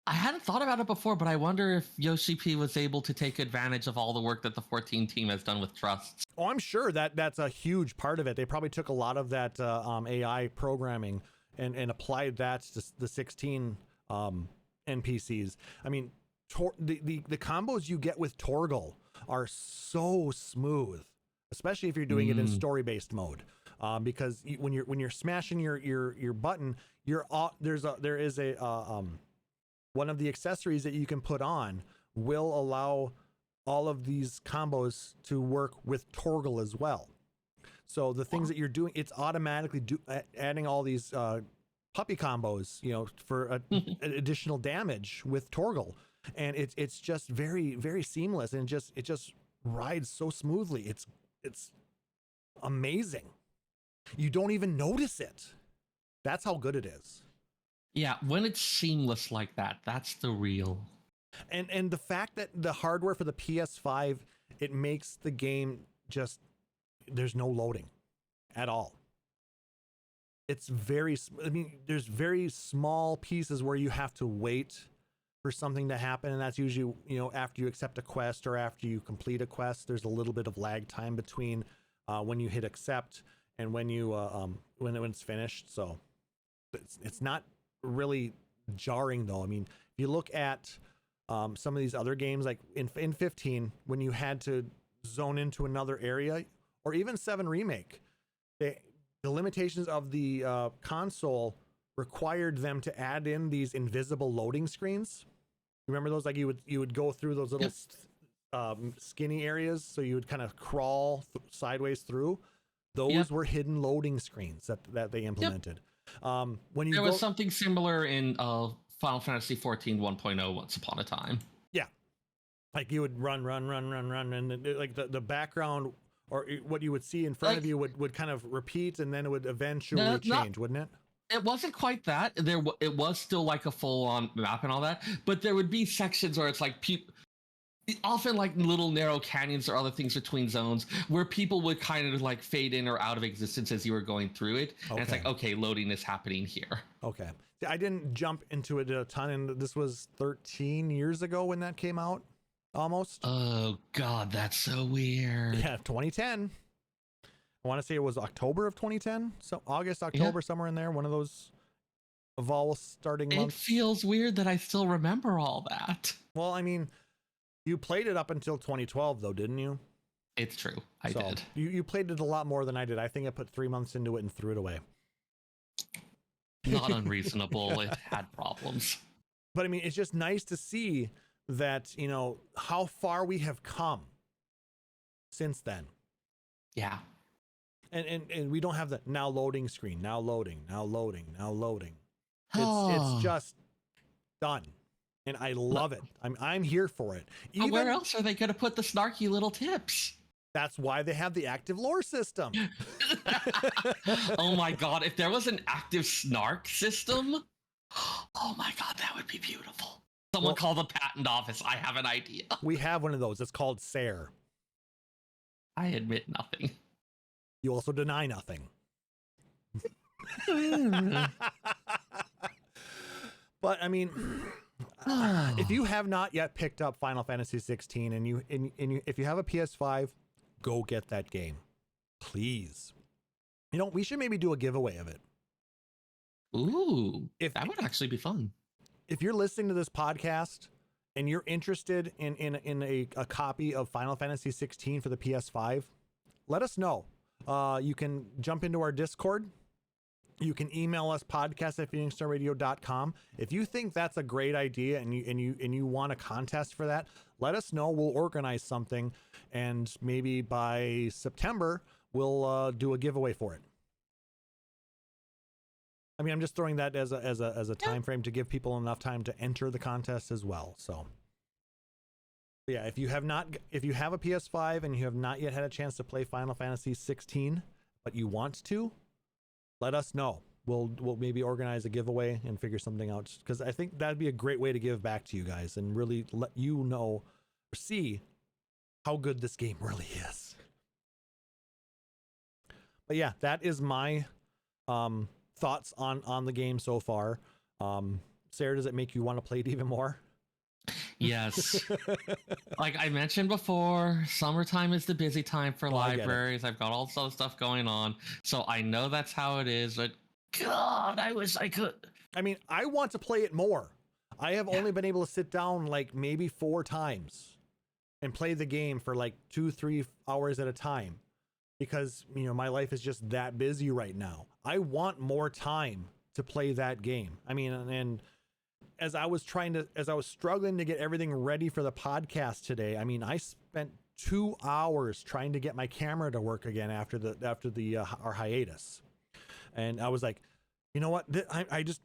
I hadn't thought about it before, but I wonder if Yoshi P was able to take advantage of all the work that the 14 team has done with trusts. Oh, I'm sure that's a huge part of it. They probably took a lot of that AI programming and applied that to the 16 NPCs. I mean, the combos you get with Torgal are so smooth, especially if you're doing it in story-based mode. Because when you're smashing your button, there is a one of the accessories that you can put on will allow all of these combos to work with Torgal as well. So the things that you're doing, it's automatically adding all these puppy combos, you know, for additional damage with Torgal, and it's just very, very seamless, and it just rides so smoothly. It's amazing. You don't even notice it. That's how good it is. Yeah, when it's seamless like that, that's the real. And the fact that the hardware for the PS5, it makes the game just, there's no loading at all. It's there's very small pieces where you have to wait for something to happen, and that's usually, you know, after you accept a quest or after you complete a quest. There's a little bit of lag time between when you hit accept and when you when it's finished. So it's not really jarring though. I mean, if you look at some of these other games, like in 15, when you had to zone into another area, or even 7 Remake, the limitations of the console required them to add in these invisible loading screens. Remember those? Like you would go through those little skinny areas, so you would kind of crawl sideways through. Those were hidden loading screens that they implemented. When there was something similar in Final Fantasy XIV 1.0 once upon a time. Yeah, like you would run, and like the background or what you would see in front of you would kind of repeat, and then it would eventually change, wouldn't it? It wasn't quite that. It was still like a full-on map and all that, but there would be sections where it's like often like little narrow canyons or other things between zones where people would kind of like fade in or out of existence as you were going through it. Okay. And it's like, okay, loading is happening here. Okay. I didn't jump into it a ton, and this was 13 years ago when that came out, almost. Oh God, that's so weird. Yeah, 2010. I want to say it was October of 2010. So August, October, somewhere in there. One of those vol starting months. It feels weird that I still remember all that. Well, I mean, you played it up until 2012, though, didn't you? It's true. I did. You played it a lot more than I did. I think I put 3 months into it and threw it away. Not unreasonable. It had problems. But I mean, it's just nice to see that, you know, how far we have come since then. Yeah. And we don't have the now loading screen, now loading. It's just done. And I love it. I'm here for it. Even, where else are they going to put the snarky little tips? That's why they have the active lore system. Oh my God. If there was an active snark system, oh my God, that would be beautiful. Someone call the patent office. I have an idea. We have one of those. It's called Seyrr. I admit nothing. You also deny nothing. But I mean, if you have not yet picked up Final Fantasy XVI and if you have a PS5, go get that game, please. You know, we should maybe do a giveaway of it. Ooh, that would actually be fun. If you're listening to this podcast and you're interested in a copy of Final Fantasy XVI for the PS5, let us know. You can jump into our Discord. You can email us podcast@phoenixstarradio.com. If you think that's a great idea and you want a contest for that, let us know. We'll organize something, and maybe by September we'll do a giveaway for it. I mean, I'm just throwing that as a time frame to give people enough time to enter the contest as well. So yeah, if you have a PS5 and you have not yet had a chance to play Final Fantasy 16, but you want to, let us know. We'll maybe organize a giveaway and figure something out, because I think that'd be a great way to give back to you guys and really let you know or see how good this game really is. But yeah, that is my thoughts on the game so far. Seyrr, does it make you want to play it even more? Yes. Like I mentioned before, summertime is the busy time for libraries. I've got all this other stuff going on, so I know that's how it is, but God, I wish I could. I mean, I want to play it more. I have only been able to sit down like maybe 4 times and play the game for like 2-3 hours at a time, because, you know, my life is just that busy right now. I want more time to play that game. I mean, and as I was struggling to get everything ready for the podcast today, I mean, I spent 2 hours trying to get my camera to work again after our hiatus. And I was like, you know what?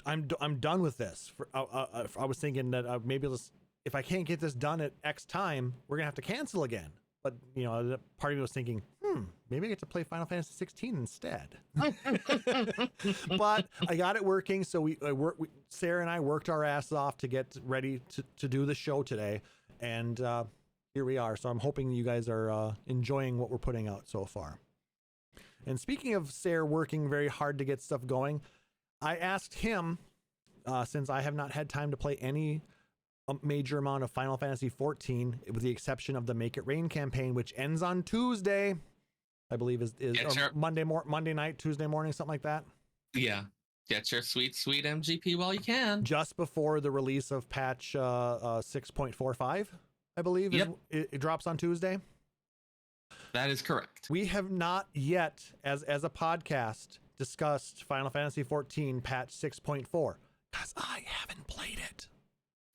I'm done with this. I was thinking that maybe if I can't get this done at X time, we're gonna have to cancel again. But, you know, part of me was thinking, maybe I get to play Final Fantasy 16 instead. But I got it working. So Seyrr and I worked our ass off to get ready to do the show today. And here we are. So I'm hoping you guys are enjoying what we're putting out so far. And speaking of Seyrr working very hard to get stuff going, I asked him, since I have not had time to play any major amount of Final Fantasy XIV, with the exception of the Make It Rain campaign, which ends on Tuesday, I believe is Monday night, Tuesday morning, something like that. Yeah, get your sweet MGP while you can. Just before the release of patch 6.45, I believe. Yep. It drops on Tuesday. That is correct. We have not yet, as a podcast, discussed Final Fantasy XIV patch 6.4 because I haven't played it.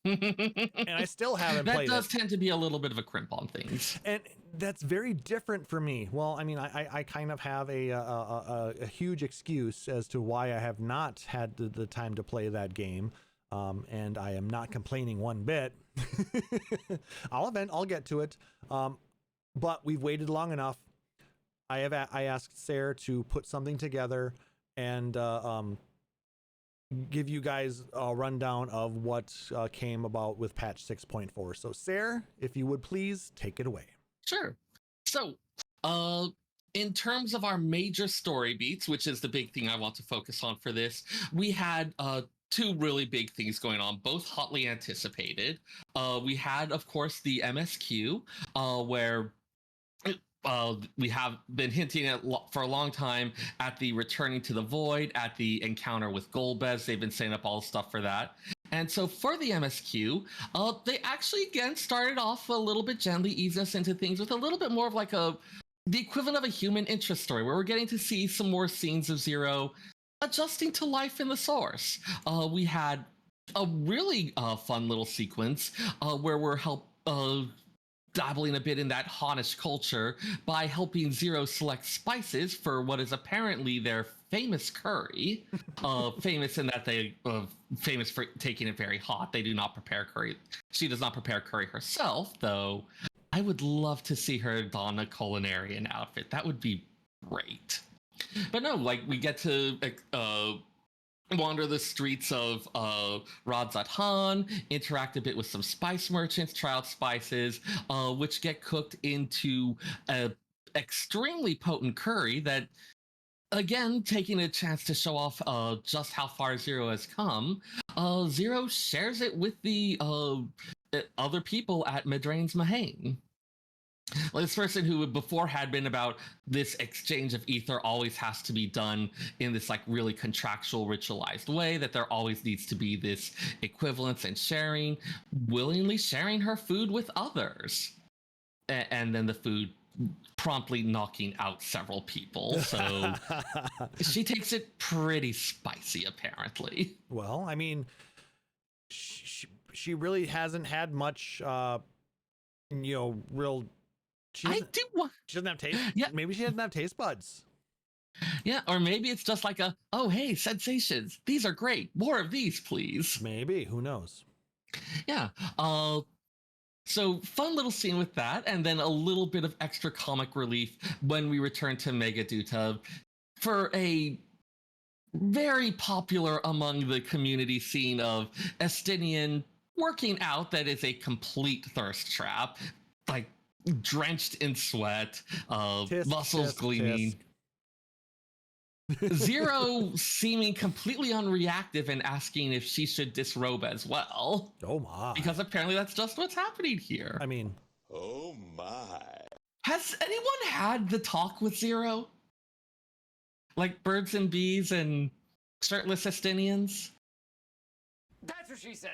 And I still haven't played it. That does tend to be a little bit of a crimp on things, and that's very different for me. Well, I mean, I kind of have a huge excuse as to why I have not had the time to play that game, and I am not complaining one bit. I'll get to it, but we've waited long enough. I asked Seyrr to put something together and give you guys a rundown of what came about with patch 6.4. So Seyrr, if you would please take it away. Sure. So in terms of our major story beats, which is the big thing I want to focus on for this, we had 2 really big things going on, both hotly anticipated. We had, of course, the MSQ, where we have been hinting at for a long time at the returning to the void, at the encounter with Golbez. They've been setting up all the stuff for that. And so for the MSQ, they actually again started off a little bit gently, eased us into things with a little bit more of like the equivalent of a human interest story, where we're getting to see some more scenes of Zero adjusting to life in the source. We had a really fun little sequence where we're dabbling a bit in that Hannish culture by helping Zero select spices for what is apparently their famous curry. Famous in that they famous for taking it very hot. They do not prepare curry. She does not prepare curry herself, though. I would love to see her don a culinarian outfit. That would be great. But no, like we get to wander the streets of Radzat-Han, interact a bit with some spice merchants, try out spices, which get cooked into a extremely potent curry that, again, taking a chance to show off just how far Zero has come, Zero shares it with the other people at Midrain's Mahane. This person who before had been about this exchange of ether always has to be done in this like really contractual ritualized way, that there always needs to be this equivalence and sharing, willingly sharing her food with others. And then the food promptly knocking out several people. So she takes it pretty spicy, apparently. Well, I mean, she really hasn't had much, real... She doesn't have taste. Yeah. Maybe she doesn't have taste buds. Yeah, or maybe it's just like oh, hey, sensations. These are great. More of these, please. Maybe. Who knows? Yeah. So fun little scene with that, and then a little bit of extra comic relief when we return to Megaduta for a very popular among the community scene of Estinian working out that is a complete thirst trap. Like, drenched in sweat, muscles gleaming. Zero seeming completely unreactive and asking if she should disrobe as well. Oh my. Because apparently that's just what's happening here. I mean... Oh my. Has anyone had the talk with Zero? Like birds and bees and shirtless Estinians? That's what she said.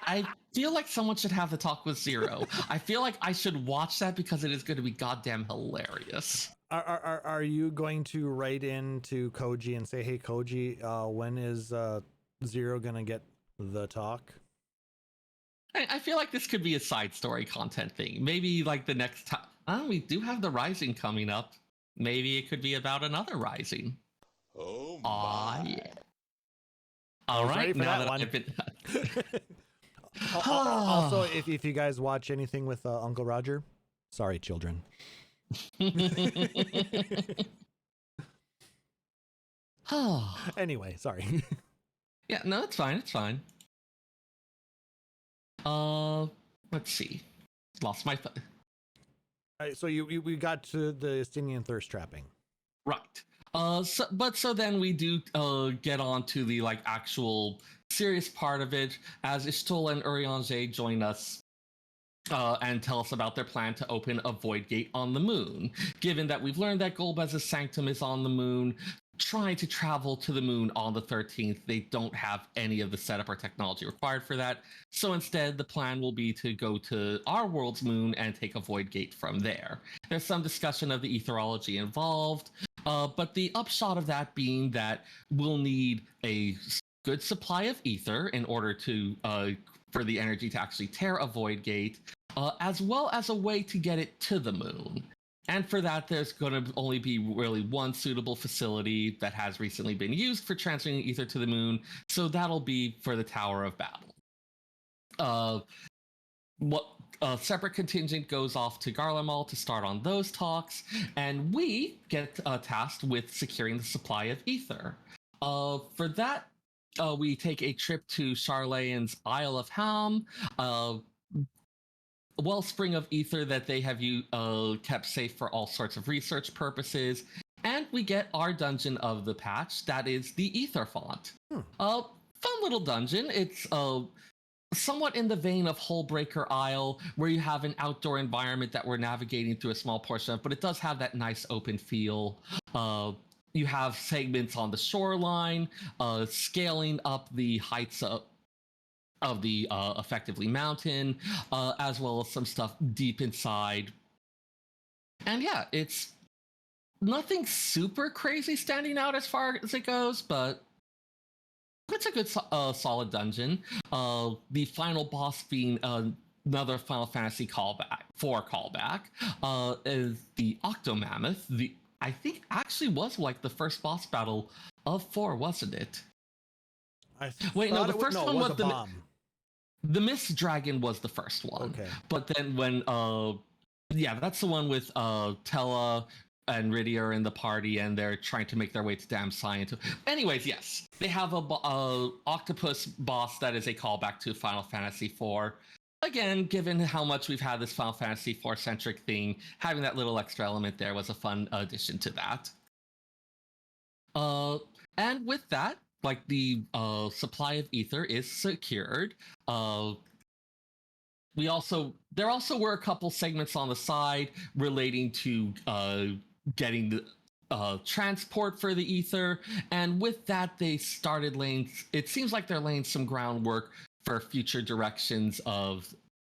I feel like someone should have the talk with Zero. I feel like I should watch that because it is going to be goddamn hilarious. Are you going to write into Koji and say, hey, Koji, when is Zero going to get the talk? I feel like this could be a side story content thing. Maybe like the next time. Oh, we do have the Rising coming up. Maybe it could be about another Rising. Oh my. Yeah. All right, now that I've been... Also, if you guys watch anything with Uncle Roger, sorry, children. Anyway, sorry. Yeah, no, it's fine. It's fine. Let's see. Lost my... All right, so we got to the Estinian thirst trapping. Right. So then we do get on to the like actual serious part of it, as Ishtola and Urianger join us and tell us about their plan to open a void gate on the moon. Given that we've learned that Golbez's sanctum is on the moon, trying to travel to the moon on the 13th, they don't have any of the setup or technology required for that. So instead, the plan will be to go to our world's moon and take a void gate from there. There's some discussion of the etherology involved, but the upshot of that being that we'll need a good supply of ether in order to for the energy to actually tear a void gate, as well as a way to get it to the moon. And for that, there's going to only be really one suitable facility that has recently been used for transferring ether to the moon, so that'll be for the Tower of Battle. A separate contingent goes off to Garlemald to start on those talks, and we get tasked with securing the supply of ether. For that, we take a trip to Charlayan's Isle of Ham, wellspring of ether that they have kept safe for all sorts of research purposes, and we get our dungeon of the patch, that is the Ether Font. Fun little dungeon. It's somewhat in the vein of Hullbreaker Isle, where you have an outdoor environment that we're navigating through a small portion of, but it does have that nice open feel. You have segments on the shoreline, scaling up the heights effectively mountain, as well as some stuff deep inside. And yeah, it's nothing super crazy standing out as far as it goes, but it's a good solid dungeon. The final boss being another Final Fantasy callback is the Octomammoth. I think actually was like the first boss battle of 4, wasn't it? Wait, no, the first one was the bomb. The Mist Dragon was the first one. Okay. But then when yeah, that's the one with Tella and Rydia are in the party and they're trying to make their way to Dam Science. Anyways, yes, they have a octopus boss that is a callback to Final Fantasy IV. Again, given how much we've had this Final Fantasy IV centric thing, having that little extra element there was a fun addition to that. And with that, like the supply of ether is secured. There also were a couple segments on the side relating to getting the transport for the ether, and with that they started laying. It seems like they're laying some groundwork for future directions of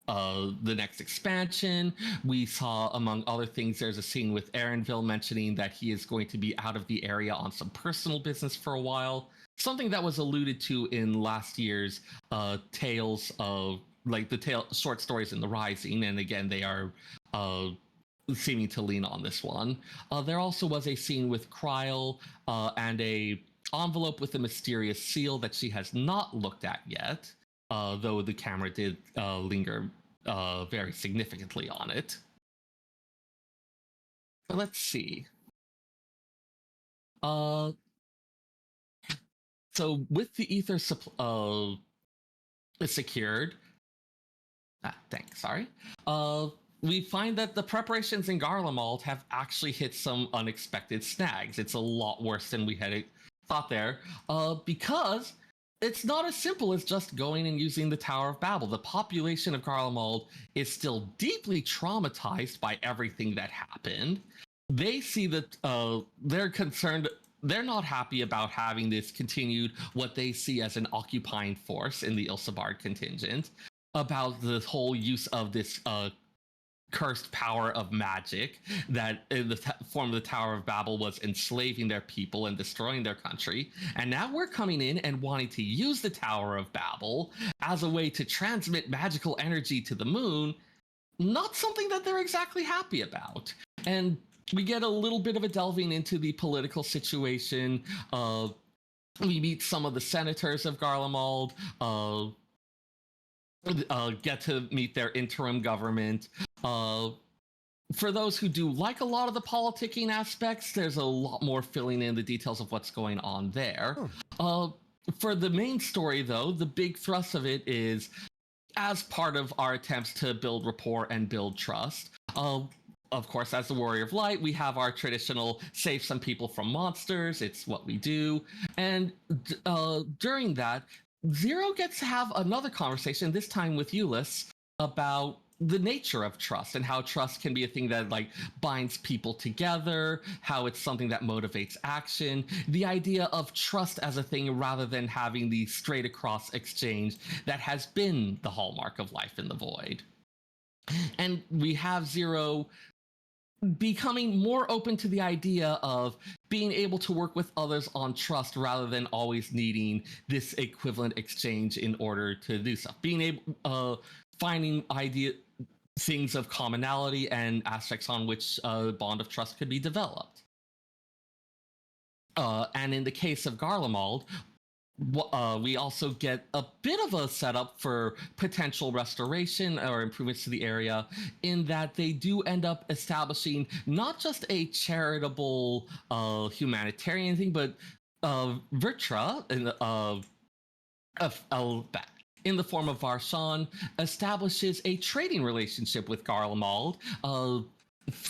the next expansion. We saw, among other things, there's a scene with Aaronville mentioning that he is going to be out of the area on some personal business for a while. Something that was alluded to in last year's Tales of, like the short stories in the Rising, and again, they are seeming to lean on this one. There also was a scene with Kryl and a envelope with a mysterious seal that she has not looked at yet, though the camera did linger very significantly on it. But let's see. So with the ether secured, we find that the preparations in Garlemald have actually hit some unexpected snags. It's a lot worse than we had thought there, because it's not as simple as just going and using the Tower of Babel. The population of Garlemald is still deeply traumatized by everything that happened. They see that they're concerned. They're not happy about having this continued, what they see as an occupying force in the Ilsabard contingent, about the whole use of this cursed power of magic that in the form of the Tower of Babel was enslaving their people and destroying their country. And now we're coming in and wanting to use the Tower of Babel as a way to transmit magical energy to the moon. Not something that they're exactly happy about. And we get a little bit of a delving into the political situation. We meet some of the senators of Garlemald, get to meet their interim government. For those who do like a lot of the politicking aspects, there's a lot more filling in the details of what's going on there. For the main story, though, the big thrust of it is, as part of our attempts to build rapport and build trust, of course, as the Warrior of Light, we have our traditional save some people from monsters. It's what we do. And during that, Zero gets to have another conversation, this time with Euless, about the nature of trust and how trust can be a thing that like binds people together, how it's something that motivates action, the idea of trust as a thing rather than having the straight across exchange that has been the hallmark of Life in the Void. And we have Zero becoming more open to the idea of being able to work with others on trust rather than always needing this equivalent exchange in order to do stuff. Being able, finding things of commonality and aspects on which a bond of trust could be developed. And in the case of Garlemald, we also get a bit of a setup for potential restoration or improvements to the area, in that they do end up establishing not just a charitable humanitarian thing, but Vertra in the form of Varshan establishes a trading relationship with Garlemald,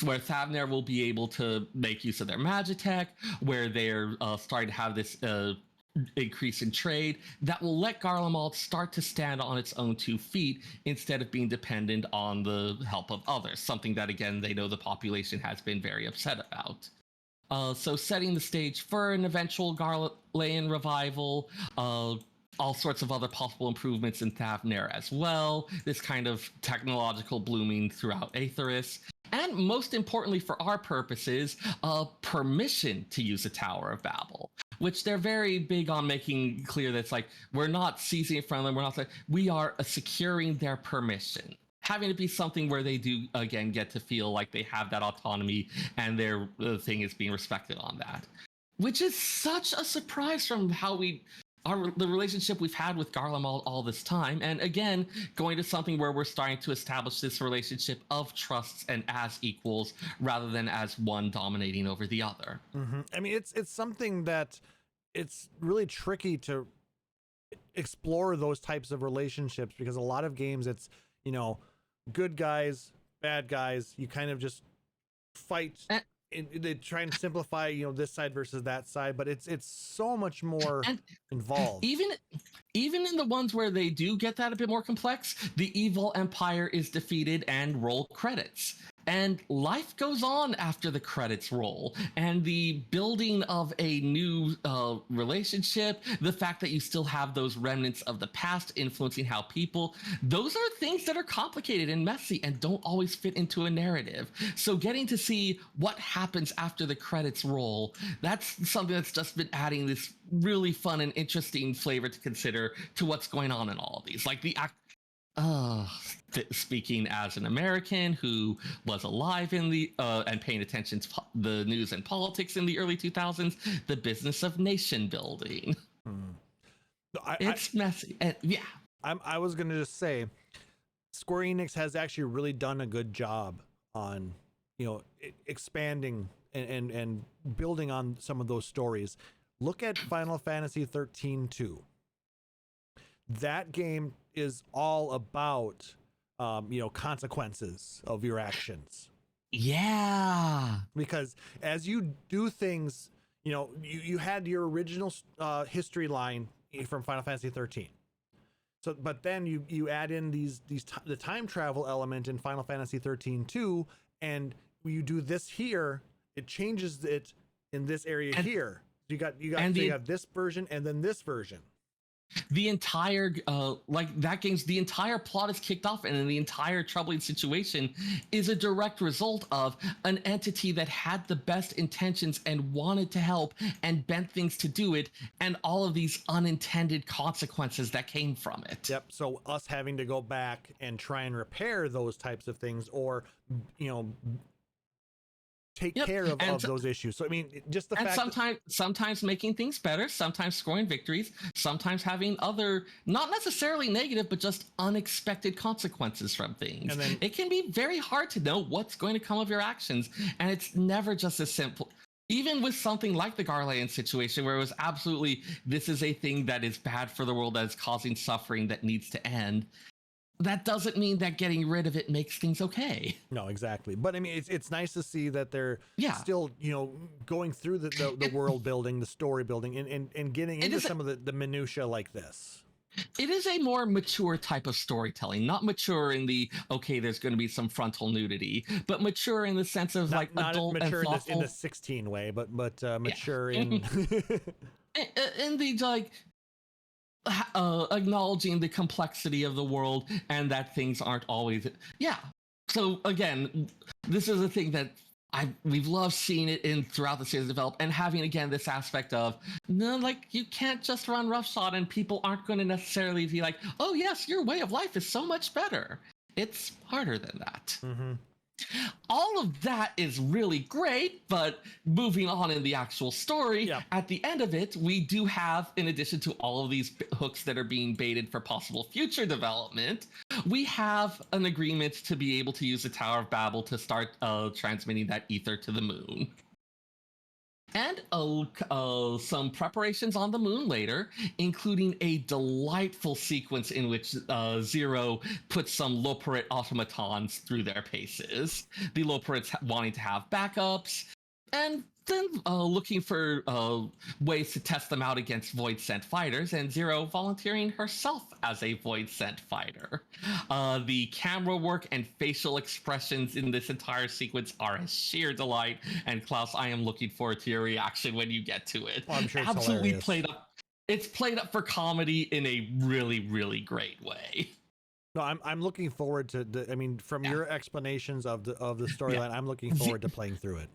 where Thavner will be able to make use of their Magitech, where they're starting to have this increase in trade that will let Garlemald start to stand on its own 2 feet instead of being dependent on the help of others, something that, again, they know the population has been very upset about. So setting the stage for an eventual Garlean revival, all sorts of other possible improvements in Thavnair as well, this kind of technological blooming throughout Aetheris, and most importantly for our purposes, permission to use the Tower of Babel, which they're very big on making clear that it's like, we're not seizing it from them, we are securing their permission. Having it be something where they do, again, get to feel like they have that autonomy and their thing is being respected on that. Which is such a surprise from how the relationship we've had with Garlem all this time. And again, going to something where we're starting to establish this relationship of trusts and as equals rather than as one dominating over the other. Mm-hmm. I mean, it's something that it's really tricky to explore those types of relationships, because a lot of games it's, you know, good guys, bad guys, you kind of just fight. They try and simplify, you know, this side versus that side, but it's so much more involved. Even in the ones where they do get that a bit more complex, the evil empire is defeated and roll credits. And life goes on after the credits roll, and the building of a new relationship, the fact that you still have those remnants of the past influencing how people, those are things that are complicated and messy and don't always fit into a narrative. So getting to see what happens after the credits roll, that's something that's just been adding this really fun and interesting flavor to consider to what's going on in all of these. Like speaking as an American who was alive in the and paying attention to the news and politics in the early 2000s, the business of nation building. It's messy. And, yeah. I was going to just say, Square Enix has actually really done a good job on, you know, expanding and building on some of those stories. Look at Final Fantasy XIII 2. That game is all about, you know, consequences of your actions. Yeah. Because as you do things, you know, you had your original history line from Final Fantasy XIII. So, but then you add in the time travel element in Final Fantasy XIII 2, and you do this here, it changes it in this area here. You have this version and then this version. The entire the entire plot is kicked off, and then the entire troubling situation is a direct result of an entity that had the best intentions and wanted to help and bent things to do it, and all of these unintended consequences that came from it. Yep. So us having to go back and try and repair those types of things, or, you know, take care of those issues. So I mean, just the fact sometimes making things better, sometimes scoring victories, sometimes having other, not necessarily negative, but just unexpected consequences from things. And then it can be very hard to know what's going to come of your actions, and it's never just as simple. Even with something like the Garlean situation, where it was absolutely, this is a thing that is bad for the world, that is causing suffering that needs to end. That doesn't mean that getting rid of it makes things okay. No, exactly. But I mean, it's nice to see that they're still, you know, going through the world building, the story building, and getting into some of the minutia like this. It is a more mature type of storytelling, not mature in the, okay, there's going to be some frontal nudity, but mature in the sense of not adult mature and thoughtful. in the 16 way, but mature in in the like. Acknowledging the complexity of the world and that things aren't always so again, this is a thing that we've loved seeing it in throughout the series develop, and having again this aspect of, no, like, you can't just run roughshod and people aren't going to necessarily be like, oh yes, your way of life is so much better. It's harder than that. All of that is really great, but moving on in the actual story, at the end of it, we do have, in addition to all of these hooks that are being baited for possible future development, we have an agreement to be able to use the Tower of Babel to start transmitting that ether to the moon. And some preparations on the moon later, including a delightful sequence in which Zero puts some Loporrit automatons through their paces. The Loporrits wanting to have backups, and then looking for ways to test them out against Void Sent fighters, and Zero volunteering herself as a Void Sent fighter. The camera work and facial expressions in this entire sequence are a sheer delight, and Klaus, I am looking forward to your reaction when you get to it. Oh, I'm sure it's absolutely hilarious. it's played up for comedy in a really, really great way. No, I'm looking forward to from your explanations of the storyline, I'm looking forward to playing through it.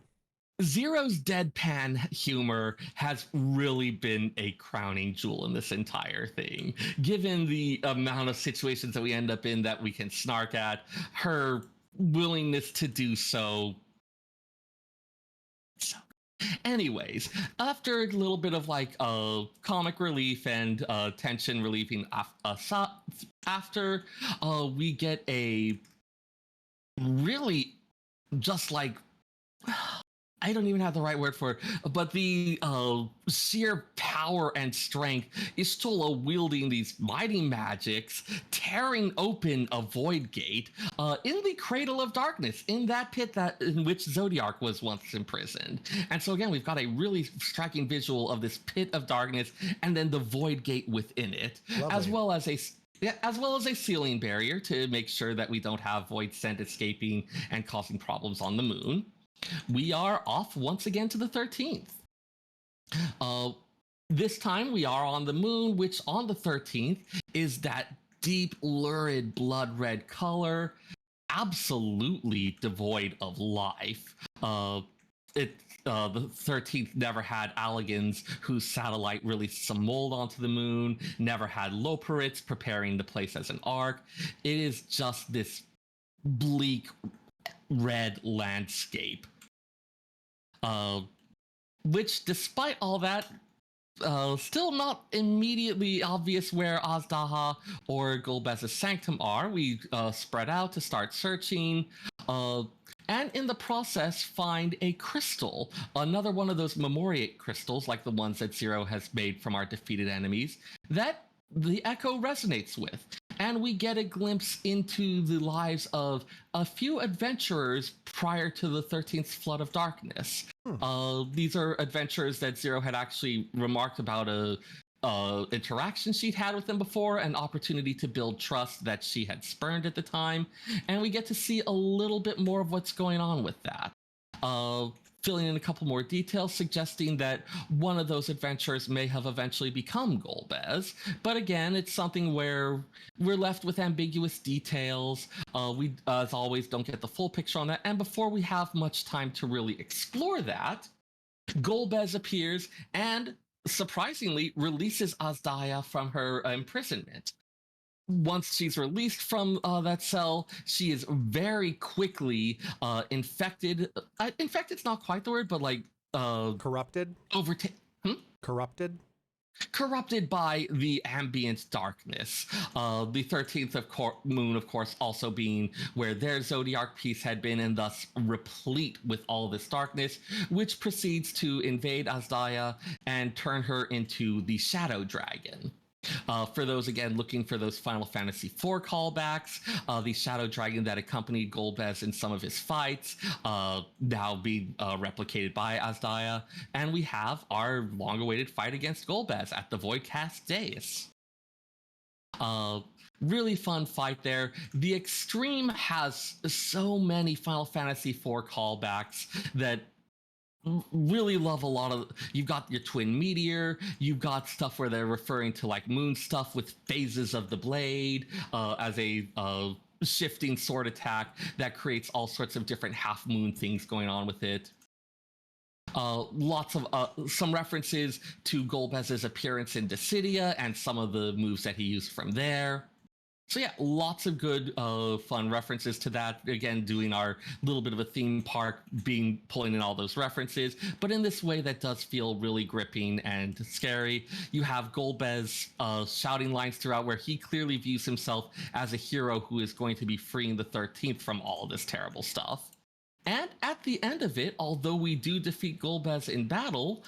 Zero's deadpan humor has really been a crowning jewel in this entire thing. Given the amount of situations that we end up in that we can snark at, her willingness to do so. Anyways, after a little bit of like comic relief and tension relieving after, we get a really just like I don't even have the right word for it, but the sheer power and strength is Stola wielding these mighty magics, tearing open a void gate in the Cradle of Darkness, in that pit in which Zodiark was once imprisoned. And so again, we've got a really striking visual of this pit of darkness and then the void gate within it, as well as a sealing barrier to make sure that we don't have void scent escaping and causing problems on the moon. We are off once again to the 13th. This time we are on the moon, which on the 13th is that deep, lurid, blood red color, absolutely devoid of life. The 13th never had Alligans whose satellite released some mold onto the moon, never had Loporits preparing the place as an ark. It is just this bleak red landscape. Which, despite all that, still not immediately obvious where Azdaha or Golbez's sanctum are. We spread out to start searching, and in the process find a crystal, another one of those memoriate crystals like the ones that Zero has made from our defeated enemies, that the Echo resonates with. And we get a glimpse into the lives of a few adventurers prior to the 13th Flood of Darkness. These are adventurers that Zero had actually remarked about a interaction she'd had with them before, an opportunity to build trust that she had spurned at the time. And we get to see a little bit more of what's going on with that. Filling in a couple more details, suggesting that one of those adventurers may have eventually become Golbez. But again, it's something where we're left with ambiguous details. We, as always, don't get the full picture on that. And before we have much time to really explore that, Golbez appears and, surprisingly, releases Azdaha from her imprisonment. Once she's released from that cell, she is very quickly infected. Infected's not quite the word, but like corrupted. Corrupted. Corrupted by the ambient darkness. The 13th moon, of course, also being where their Zodiark piece had been, and thus replete with all this darkness, which proceeds to invade Azdaha and turn her into the Shadow Dragon. For those, again, looking for those Final Fantasy IV callbacks, the Shadow Dragon that accompanied Golbez in some of his fights, now being replicated by Azdaha. And we have our long-awaited fight against Golbez at the Voidcast Dais. Really fun fight there. The Extreme has so many Final Fantasy IV callbacks that really love a lot of. You've got your twin meteor, you've got stuff where they're referring to like moon stuff with phases of the blade as a shifting sword attack that creates all sorts of different half moon things going on with it. Lots of some references to Golbez's appearance in Dissidia and some of the moves that he used from there. So yeah, lots of good, fun references to that. Again, doing our little bit of a theme park, pulling in all those references, but in this way that does feel really gripping and scary. You have Golbez shouting lines throughout where he clearly views himself as a hero who is going to be freeing the 13th from all this terrible stuff. And at the end of it, although we do defeat Golbez in battle,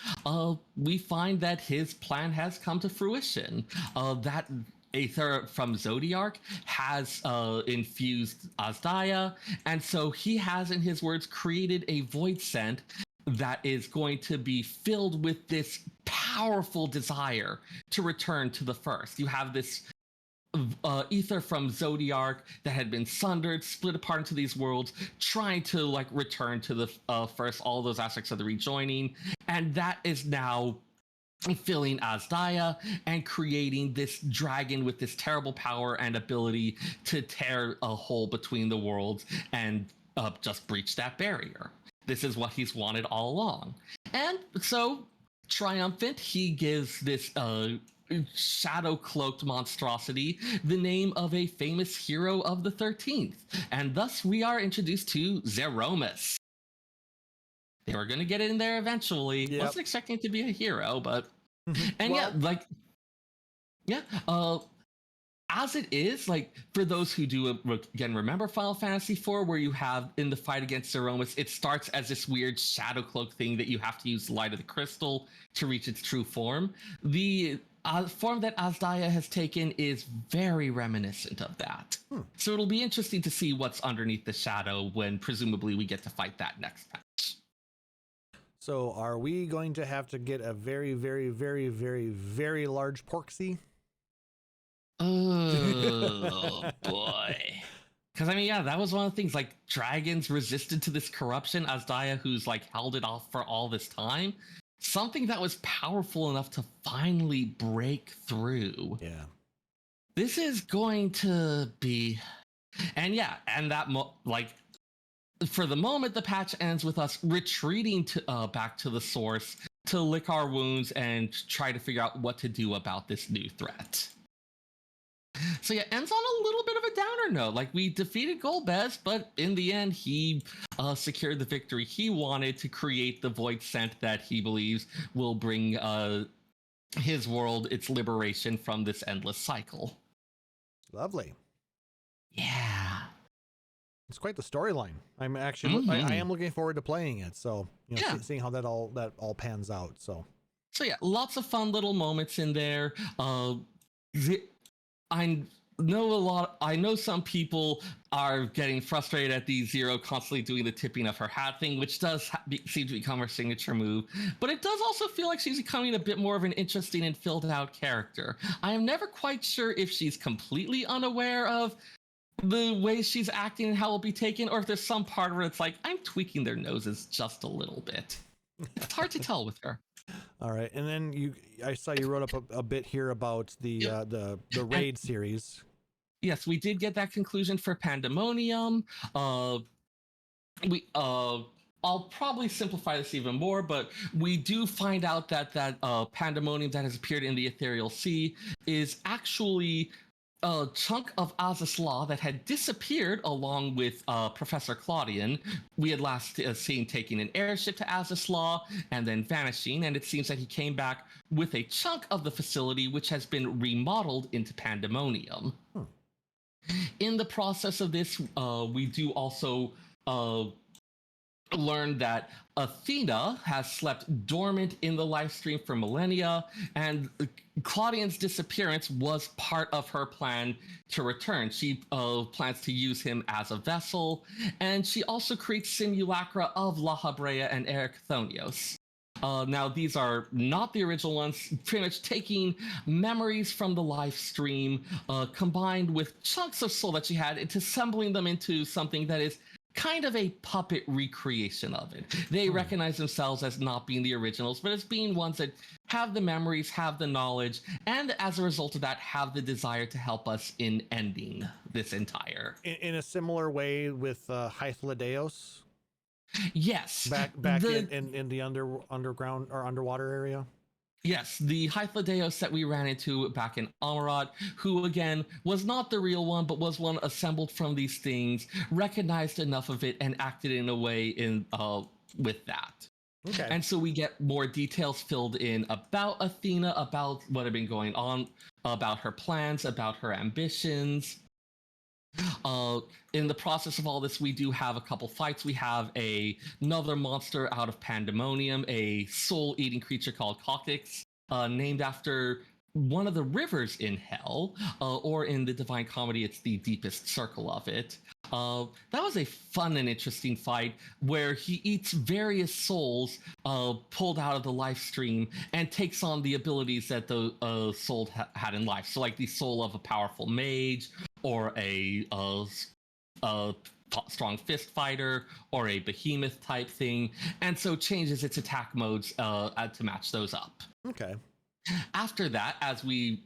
we find that his plan has come to fruition. That Aether from Zodiark has infused Azdaha, and so he has, in his words, created a void scent that is going to be filled with this powerful desire to return to the first. You have this ether from Zodiark that had been sundered, split apart into these worlds, trying to like return to the first, all those aspects of the rejoining, and that is now filling Azdaia and creating this dragon with this terrible power and ability to tear a hole between the worlds and just breach that barrier. This is what he's wanted all along. And so, triumphant, he gives this shadow-cloaked monstrosity the name of a famous hero of the 13th. And thus we are introduced to Zeromus. They were going to get it in there eventually. Yep. Wasn't expecting it to be a hero, but... And Well- as it is, like, for those who do, again, remember Final Fantasy IV, where you have, in the fight against Zeromus, it starts as this weird shadow cloak thing that you have to use the light of the crystal to reach its true form. The form that Azdaia has taken is very reminiscent of that. So it'll be interesting to see what's underneath the shadow when presumably we get to fight that next patch. So are we going to have to get a very, very, very, very, very large Porksy? Oh, boy. Because, I mean, yeah, that was one of the things, like, dragons resisted to this corruption, Azdaia, who's, like, held it off for all this time. Something that was powerful enough to finally break through. Yeah. This is going to be... And, yeah, and that, for the moment, the patch ends with us retreating to back to the source to lick our wounds and try to figure out what to do about this new threat. So yeah, ends on a little bit of a downer note. Like, we defeated Golbez, but in the end, he secured the victory he wanted to create the void scent that he believes will bring his world its liberation from this endless cycle. Lovely. Yeah. It's quite the storyline. I'm actually, I am looking forward to playing it. So, you know, seeing how that all pans out. So yeah, lots of fun little moments in there. I know some people are getting frustrated at the Zero constantly doing the tipping of her hat thing, which does seem to become her signature move. But it does also feel like she's becoming a bit more of an interesting and filled out character. I am never quite sure if she's completely unaware of the way she's acting and how it'll be taken, or if there's some part of it that's like, I'm tweaking their noses just a little bit. It's hard to tell with her. all right, and then I saw you wrote up a bit here about the raid series. Yes, we did get that conclusion for Pandemonium. I'll probably simplify this even more, but we do find out that Pandemonium that has appeared in the Ethereal Sea is actually a chunk of Azus Law that had disappeared along with Professor Claudian. We had last seen taking an airship to Azus Law and then vanishing, and it seems that he came back with a chunk of the facility which has been remodeled into Pandemonium. In the process of this, we do also learn that Athena has slept dormant in the life stream for millennia, and Claudian's disappearance was part of her plan to return. She plans to use him as a vessel, and she also creates simulacra of La Habrea and Erechthonios. Now, these are not the original ones, pretty much taking memories from the live stream, combined with chunks of soul that she had, and assembling them into something that is kind of a puppet recreation of it. They recognize themselves as not being the originals, but as being ones that have the memories, have the knowledge, and as a result of that, have the desire to help us in ending this entire... In a similar way with Hythlodeos? Yes. Back in the underground or underwater area? Yes, the Hythlodeos that we ran into back in Amarat, who again was not the real one, but was one assembled from these things, recognized enough of it and acted in a way with that. Okay. And so we get more details filled in about Athena, about what had been going on, about her plans, about her ambitions. In the process of all this, we do have a couple fights. We have another monster out of Pandemonium, a soul-eating creature called Coccyx, named after one of the rivers in Hell, or in the Divine Comedy, it's the deepest circle of it. That was a fun and interesting fight where he eats various souls pulled out of the life stream and takes on the abilities that the soul had in life. So like the soul of a powerful mage, or a strong fist fighter, or a behemoth type thing, and so changes its attack modes to match those up. Okay. After that, as we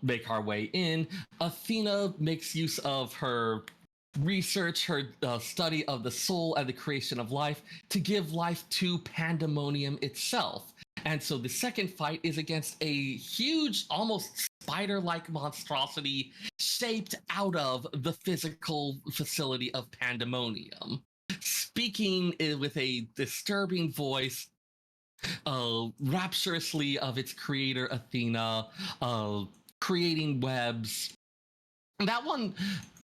make our way in, Athena makes use of her research, her study of the soul and the creation of life to give life to Pandemonium itself. And so the second fight is against a huge, almost spider-like monstrosity shaped out of the physical facility of Pandemonium. Speaking with a disturbing voice, rapturously of its creator Athena, creating webs. That one,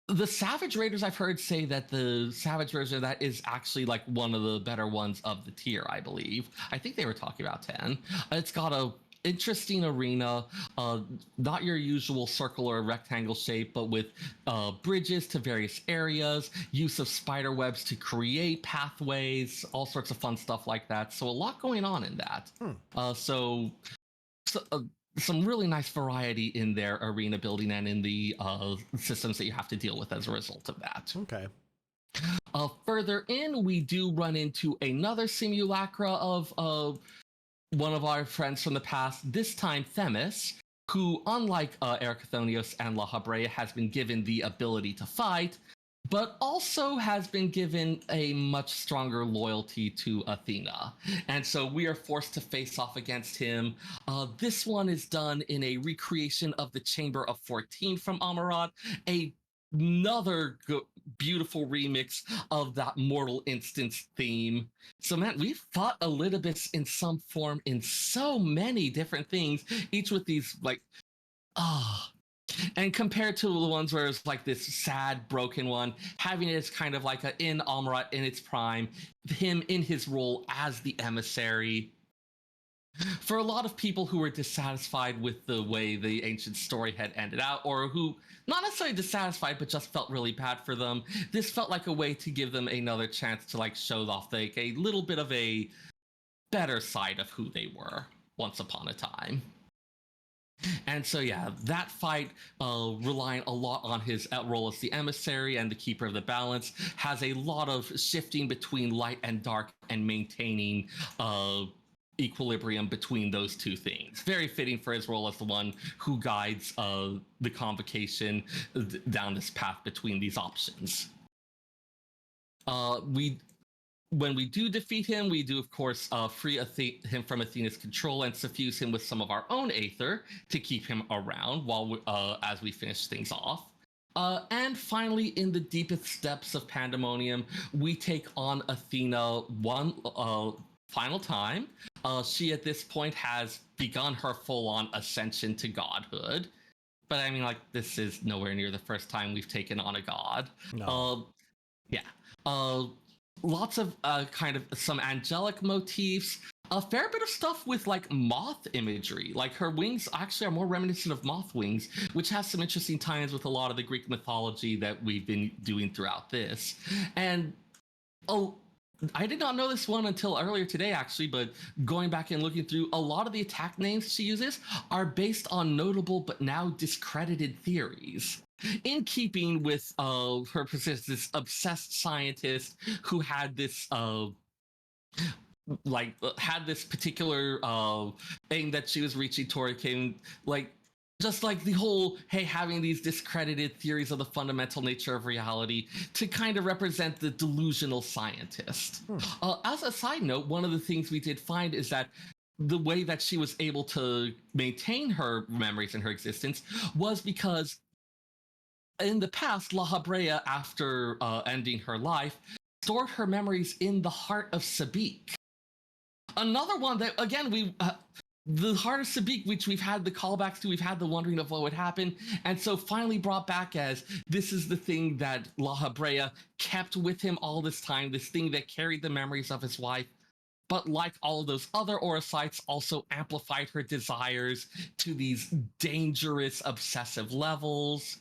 the Savage Raiders, I've heard say that the Savage version of that is actually like one of the better ones of the tier, I believe. I think they were talking about 10. It's got a interesting arena, not your usual circle or rectangle shape, but with bridges to various areas, use of spider webs to create pathways, all sorts of fun stuff like that. So a lot going on in that. Some really nice variety in their arena building and in the systems that you have to deal with as a result of that. Okay. Further in, we do run into another simulacra of one of our friends from the past, this time Themis, who, unlike Erchthonios and La Habrea, has been given the ability to fight, but also has been given a much stronger loyalty to Athena. And so we are forced to face off against him. This one is done in a recreation of the Chamber of 14 from Amarat, another beautiful remix of that Mortal Instance theme. So man, we've fought Elidibus in some form in so many different things, each with these like, and compared to the ones where it's like this sad, broken one, having it as kind of like in Amarat in its prime, him in his role as the emissary. For a lot of people who were dissatisfied with the way the ancient story had ended out, or who not necessarily dissatisfied, but just felt really bad for them, this felt like a way to give them another chance to like show off like a little bit of a better side of who they were once upon a time. And so, yeah, that fight, relying a lot on his role as the emissary and the keeper of the balance, has a lot of shifting between light and dark and maintaining equilibrium between those two things. Very fitting for his role as the one who guides the convocation down this path between these options. When we do defeat him, we do, of course, free him from Athena's control and suffuse him with some of our own Aether to keep him around while as we finish things off. And finally, in the deepest depths of Pandemonium, we take on Athena one final time. She, at this point, has begun her full-on ascension to godhood. But I mean, like, this is nowhere near the first time we've taken on a god. No. Lots of kind of some angelic motifs, a fair bit of stuff with like moth imagery. Like her wings actually are more reminiscent of moth wings, which has some interesting tie-ins with a lot of the Greek mythology that we've been doing throughout this. And I did not know this one until earlier today, actually, but going back and looking through, a lot of the attack names she uses are based on notable but now discredited theories. In keeping with her persistence, this obsessed scientist who had this had this particular aim that she was reaching toward, came like just like the whole, hey, having these discredited theories of the fundamental nature of reality to kind of represent the delusional scientist. As a side note, one of the things we did find is that the way that she was able to maintain her memories and her existence was because in the past, La Habrea, after ending her life, stored her memories in the heart of Sabik. Another one that, again, the heart of Sabik, which we've had the callbacks to, we've had the wondering of what would happen, and so finally brought back as this is the thing that La Habrea kept with him all this time, this thing that carried the memories of his wife, but like all of those other Orosites, also amplified her desires to these dangerous, obsessive levels.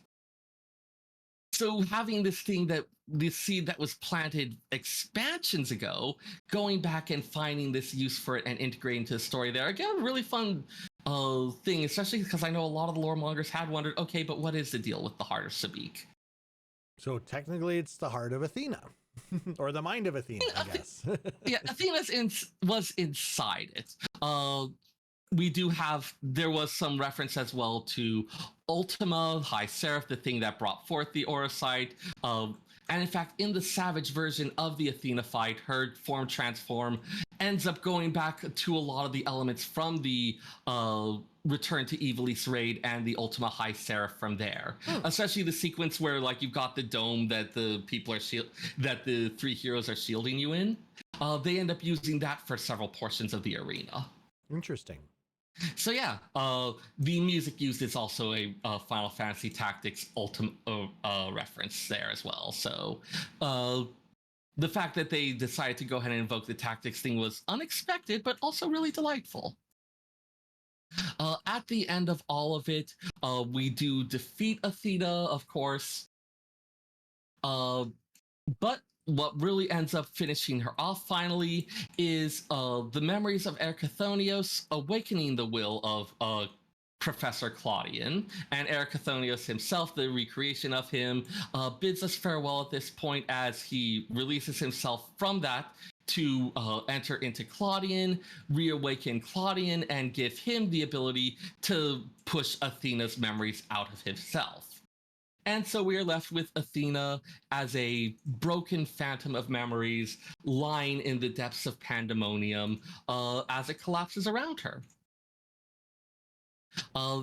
So having this seed that was planted expansions ago, going back and finding this use for it and integrating into the story there, again, a really fun thing, especially because I know a lot of the lore mongers had wondered, okay, but what is the deal with the heart of Sabik? So technically it's the heart of Athena. Or the mind of Athena, I guess. Yeah, Athena was inside it. there was some reference as well to Ultima, High Seraph, the thing that brought forth the Orosite. And in fact, in the Savage version of the Athena fight, her form transform ends up going back to a lot of the elements from the Return to Ivalice raid and the Ultima High Seraph from there. Especially the sequence where like you've got the dome that the people are that the three heroes are shielding you in. They end up using that for several portions of the arena. Interesting. So yeah, the music used is also a Final Fantasy Tactics Ultimate reference there as well. So the fact that they decided to go ahead and invoke the tactics thing was unexpected, but also really delightful. At the end of all of it, we do defeat Athena, of course. But what really ends up finishing her off finally is the memories of Erkathonios awakening the will of Professor Claudian, and Erkathonios himself, the recreation of him, bids us farewell at this point as he releases himself from that to enter into Claudian, reawaken Claudian, and give him the ability to push Athena's memories out of himself. And so we are left with Athena as a broken phantom of memories lying in the depths of pandemonium as it collapses around her.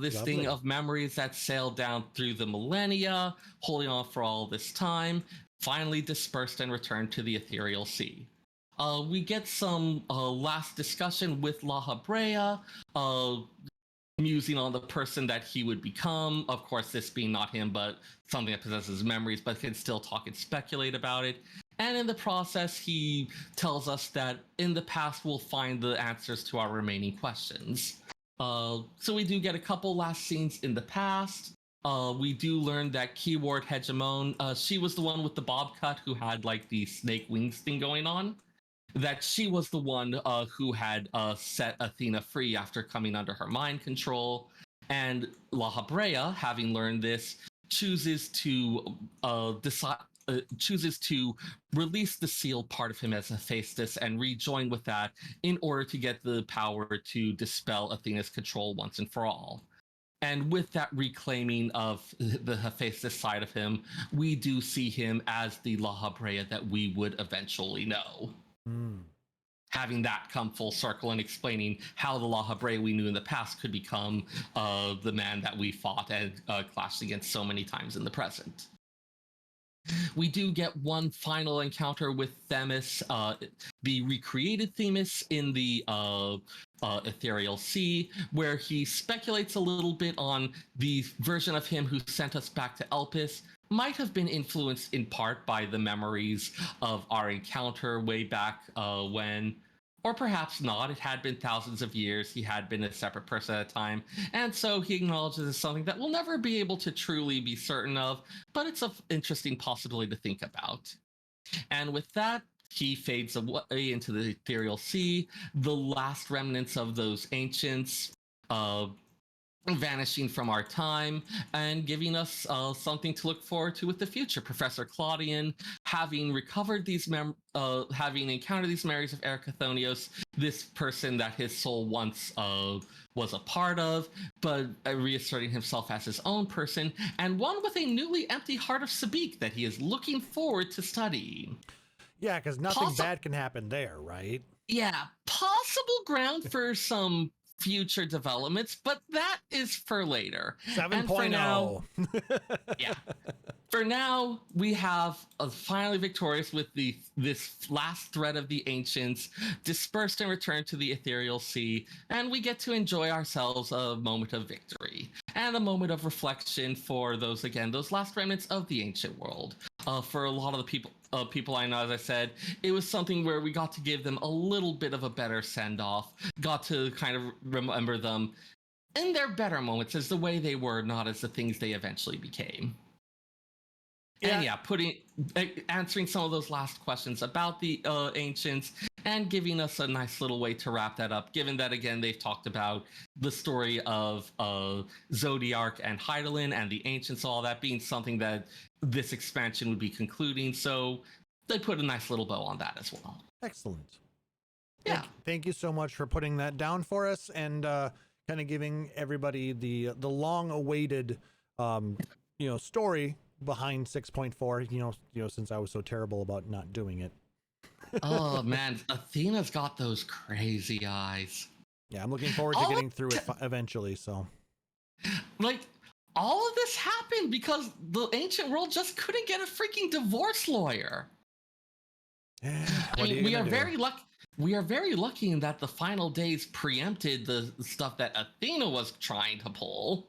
This Lovely. thing of memories that sailed down through the millennia, holding on for all this time, finally dispersed and returned to the ethereal sea. We get some last discussion with La Habrea, musing on the person that he would become. Of course, this being not him, but something that possesses memories, but can still talk and speculate about it. And in the process, he tells us that in the past, we'll find the answers to our remaining questions. So we do get a couple last scenes in the past. We do learn that Keyword Hegemon, she was the one with the bob cut who had like the snake wings thing going on. That she was the one who had set Athena free after coming under her mind control. And La Habrea, having learned this, chooses to release the sealed part of him as Hephaestus and rejoin with that in order to get the power to dispel Athena's control once and for all. And with that reclaiming of the Hephaestus side of him, we do see him as the La Habrea that we would eventually know. Having that come full circle and explaining how the La Habrea we knew in the past could become the man that we fought and clashed against so many times in the present. We do get one final encounter with Themis, the recreated Themis in the ethereal sea, where he speculates a little bit on the version of him who sent us back to Elpis might have been influenced in part by the memories of our encounter way back when, or perhaps not. It had been thousands of years. He had been a separate person at a time. And so he acknowledges it's something that we'll never be able to truly be certain of, but it's an interesting possibility to think about. And with that, he fades away into the ethereal sea, the last remnants of those ancients, vanishing from our time and giving us something to look forward to with the future. Professor Claudian, having recovered these having encountered these memories of Erkathonios, this person that his soul once was a part of, but reasserting himself as his own person, and one with a newly empty heart of Sabik that he is looking forward to studying. Yeah, because nothing bad can happen there, right? Yeah, possible ground for some future developments, but that is for later. 7.0. Yeah. For now, we have finally victorious with this last thread of the ancients, dispersed and returned to the ethereal sea, and we get to enjoy ourselves a moment of victory and a moment of reflection for those last remnants of the ancient world. For a lot of the people I know, as I said, it was something where we got to give them a little bit of a better send-off, got to kind of remember them in their better moments as the way they were, not as the things they eventually became. Yeah. And answering some of those last questions about the ancients and giving us a nice little way to wrap that up, given that, again, they've talked about the story of Zodiark and Hydaelyn and the ancients, all that being something that this expansion would be concluding. So they put a nice little bow on that as well. Excellent. Thank you so much for putting that down for us and kind of giving everybody the long-awaited story behind 6.4. Since I was so terrible about not doing it. Oh man, Athena's got those crazy eyes. Yeah, I'm looking forward to getting through it eventually. So, like, all of this happened because the ancient world just couldn't get a freaking divorce lawyer. We are very lucky. We are very lucky in that the final days preempted the stuff that Athena was trying to pull.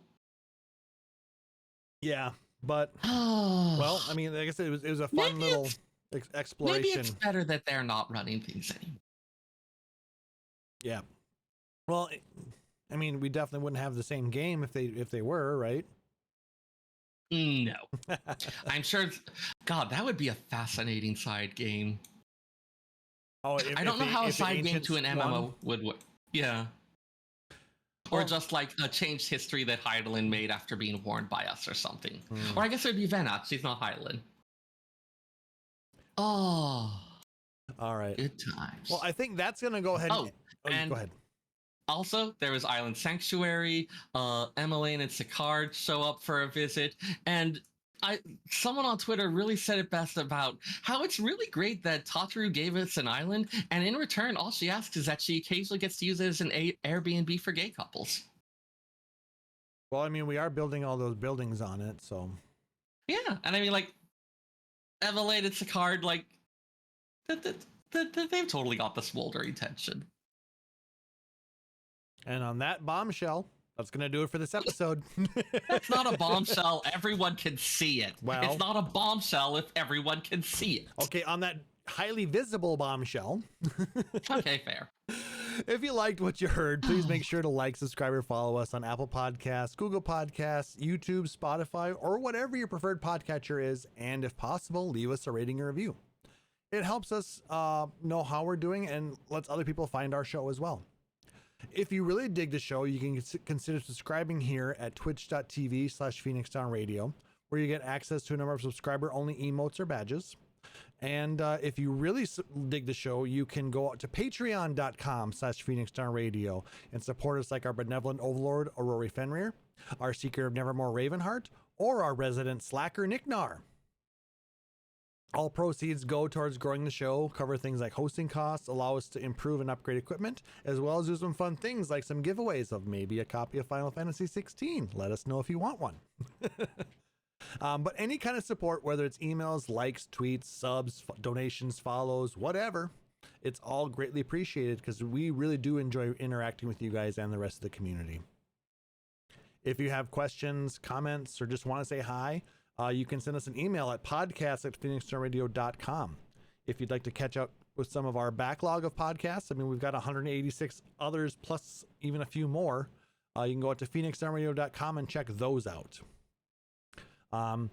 Yeah, but well, I mean, like I said, it was a fun little exploration. Maybe it's better that they're not running things anymore. Yeah. Well, I mean, we definitely wouldn't have the same game if they were, right? No. I'm sure. God, that would be a fascinating side game. Oh, I don't know how a side game to an MMO would work. Yeah. Or just like a changed history that Hydaelyn made after being warned by us or something. Or I guess it would be Venox. She's not Hydaelyn. Oh. All right. Good times. Well, I think that's going to go ahead. And go ahead. Also, there was Island Sanctuary. Emmeline and Sicard show up for a visit. And someone on Twitter really said it best about how it's really great that Tataru gave us an island, and in return, all she asks is that she occasionally gets to use it as an Airbnb for gay couples. Well, I mean, we are building all those buildings on it, so. Yeah, and I mean, like, Evelyn and Sicard, like, they've totally got the smoldering tension. And on that bombshell, that's going to do it for this episode. That's not a bombshell. Everyone can see it. Well, it's not a bombshell if everyone can see it. Okay, on that highly visible bombshell. Okay, fair. If you liked what you heard, please make sure to like, subscribe, or follow us on Apple Podcasts, Google Podcasts, YouTube, Spotify, or whatever your preferred podcatcher is. And if possible, leave us a rating or review. It helps us know how we're doing and lets other people find our show as well. If you really dig the show, you can consider subscribing here at twitch.tv/PhoenixDownRadio, where you get access to a number of subscriber-only emotes or badges. And if you really dig the show, you can go out to patreon.com/PhoenixDownRadio and support us like our benevolent overlord, Aurori Fenrir, our seeker of Nevermore Ravenheart, or our resident slacker, Nick Nar. All proceeds go towards growing the show, cover things like hosting costs, allow us to improve and upgrade equipment, as well as do some fun things like some giveaways of maybe a copy of Final Fantasy XVI. Let us know if you want one. But any kind of support, whether it's emails, likes, tweets, subs, donations, follows, whatever, it's all greatly appreciated because we really do enjoy interacting with you guys and the rest of the community. If you have questions, comments, or just want to say hi, you can send us an email at podcast@PhoenixStarRadio.com. If you'd like to catch up with some of our backlog of podcasts, I mean, we've got 186 others plus even a few more. You can go out to PhoenixStarRadio.com and check those out. And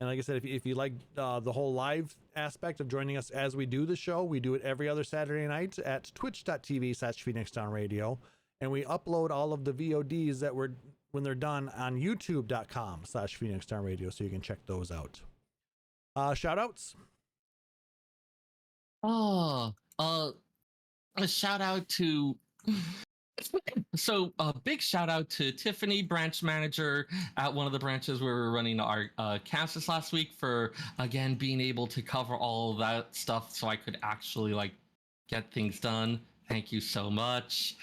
like I said, if you like the whole live aspect of joining us as we do the show, we do it every other Saturday night at twitch.tv/PhoenixDownRadio. And we upload all of the VODs that were when they're done on youtube.com/PhoenixDownRadio, so you can check those out. Shout outs. A shout out to big shout out to Tiffany, branch manager at one of the branches where we were running our camps last week, for again being able to cover all of that stuff so I could actually like get things done. Thank you so much.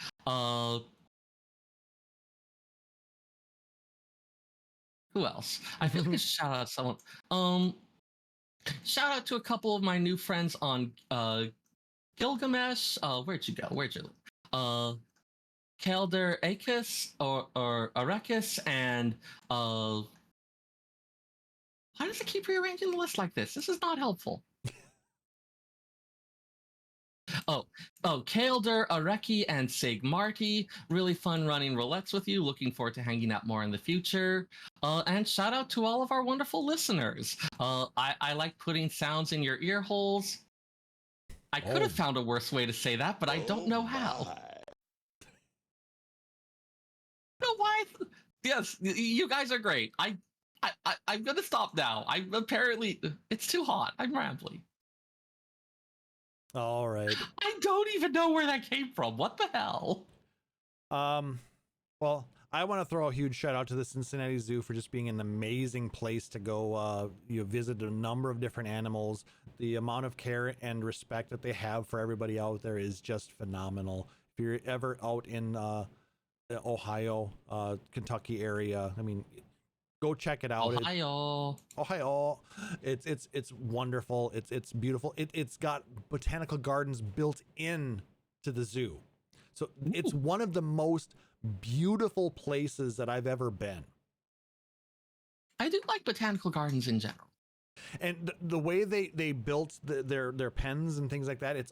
Who else? I feel like I should shout out someone. Shout out to a couple of my new friends on Gilgamesh. Where'd you go? Kelder Akis or Arekis and why does it keep rearranging the list like this? This is not helpful. Kelder, Areki, and Sig Marty. Really fun running roulettes with you. Looking forward to hanging out more in the future. And shout out to all of our wonderful listeners. I like putting sounds in your ear holes. I could have found a worse way to say that, but I don't know how. No, why? Yes, you guys are great. I'm gonna stop now. It's too hot. I'm rambling. All right. I don't even know where that came from. What the hell? Well, I want to throw a huge shout out to the Cincinnati Zoo for just being an amazing place to go. You visit a number of different animals. The amount of care and respect that they have for everybody out there is just phenomenal. If you're ever out in the Ohio, Kentucky area, I mean, go check it out. Ohio. It's wonderful. It's beautiful. It's got botanical gardens built in to the zoo. So it's one of the most beautiful places that I've ever been. I do like botanical gardens in general. And the way they built their pens and things like that, it's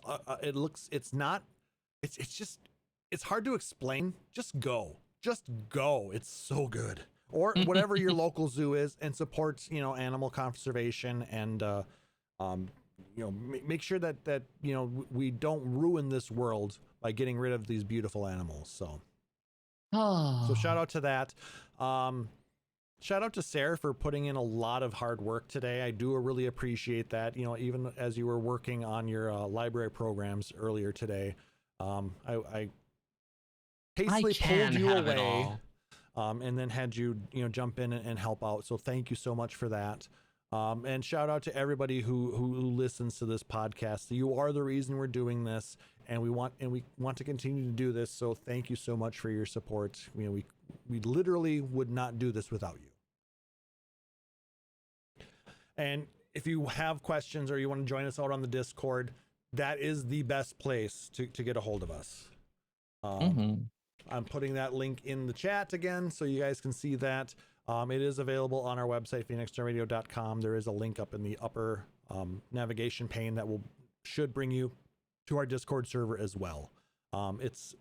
hard to explain. Just go. It's so good. Or whatever your local zoo is, and supports, animal conservation, and make sure that we don't ruin this world by getting rid of these beautiful animals. So shout out to that. Shout out to Seyrr for putting in a lot of hard work today. I do really appreciate that. Even as you were working on your library programs earlier today, I hastily pulled you away. And then had you jump in and help out. So thank you so much for that. And shout out to everybody who listens to this podcast. You are the reason we're doing this, and we want to continue to do this. So thank you so much for your support. We literally would not do this without you. And if you have questions or you want to join us out on the Discord, that is the best place to get a hold of us. I'm putting that link in the chat again so you guys can see that. It is available on our website, phoenixdownradio.com. There is a link up in the upper navigation pane that should bring you to our Discord server as well. It's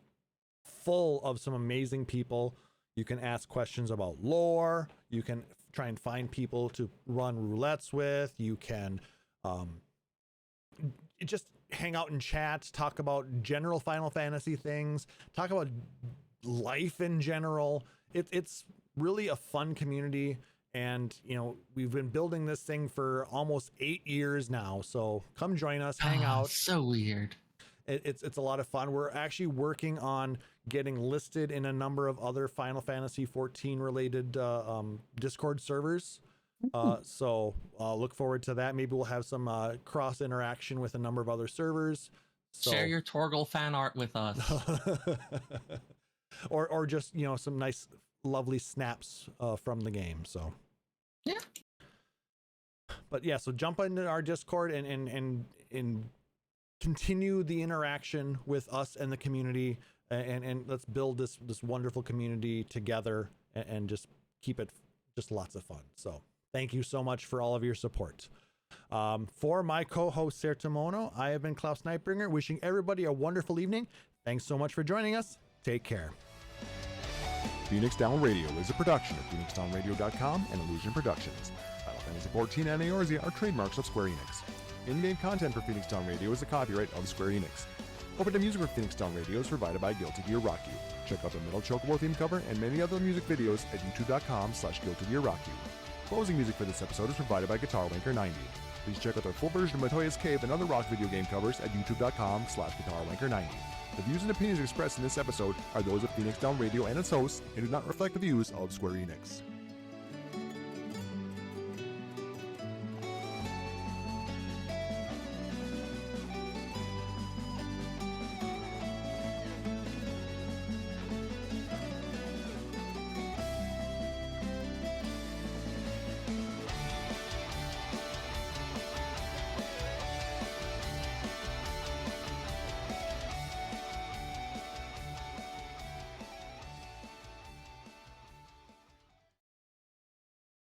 full of some amazing people. You can ask questions about lore. You can try and find people to run roulettes with. You can just hang out and chat, talk about general Final Fantasy things, talk about life in general. It's really a fun community, and we've been building this thing for almost 8 years now. So come join us, hang out. So weird. It's a lot of fun. We're actually working on getting listed in a number of other Final Fantasy XIV related Discord servers. So look forward to that. Maybe we'll have some cross interaction with a number of other servers. So, share your Torgal fan art with us. or just some nice lovely snaps from the game. So yeah. But yeah, so jump into our Discord and continue the interaction with us and the community, and let's build this wonderful community together, and just keep it just lots of fun. So thank you so much for all of your support. For my co-host Seyrr Tomono, I have been Klaus Nightbringer, wishing everybody a wonderful evening. Thanks so much for joining us. Take care. Phoenix Down Radio is a production of PhoenixDownRadio.com and Illusion Productions. Final Fantasy XIV and Eorzea are trademarks of Square Enix. In-game content for Phoenix Down Radio is the copyright of Square Enix. Opening music for Phoenix Down Radio is provided by Guilty Gear Rock You. Check out the Metal Chocobo theme cover and many other music videos at youtube.com/Guilty Gear Rock You. Closing music for this episode is provided by Guitar Wanker 90. Please check out their full version of Matoya's Cave and other rock video game covers at youtube.com/Guitar Wanker 90. The views and opinions expressed in this episode are those of Phoenix Down Radio and its hosts and do not reflect the views of Square Enix.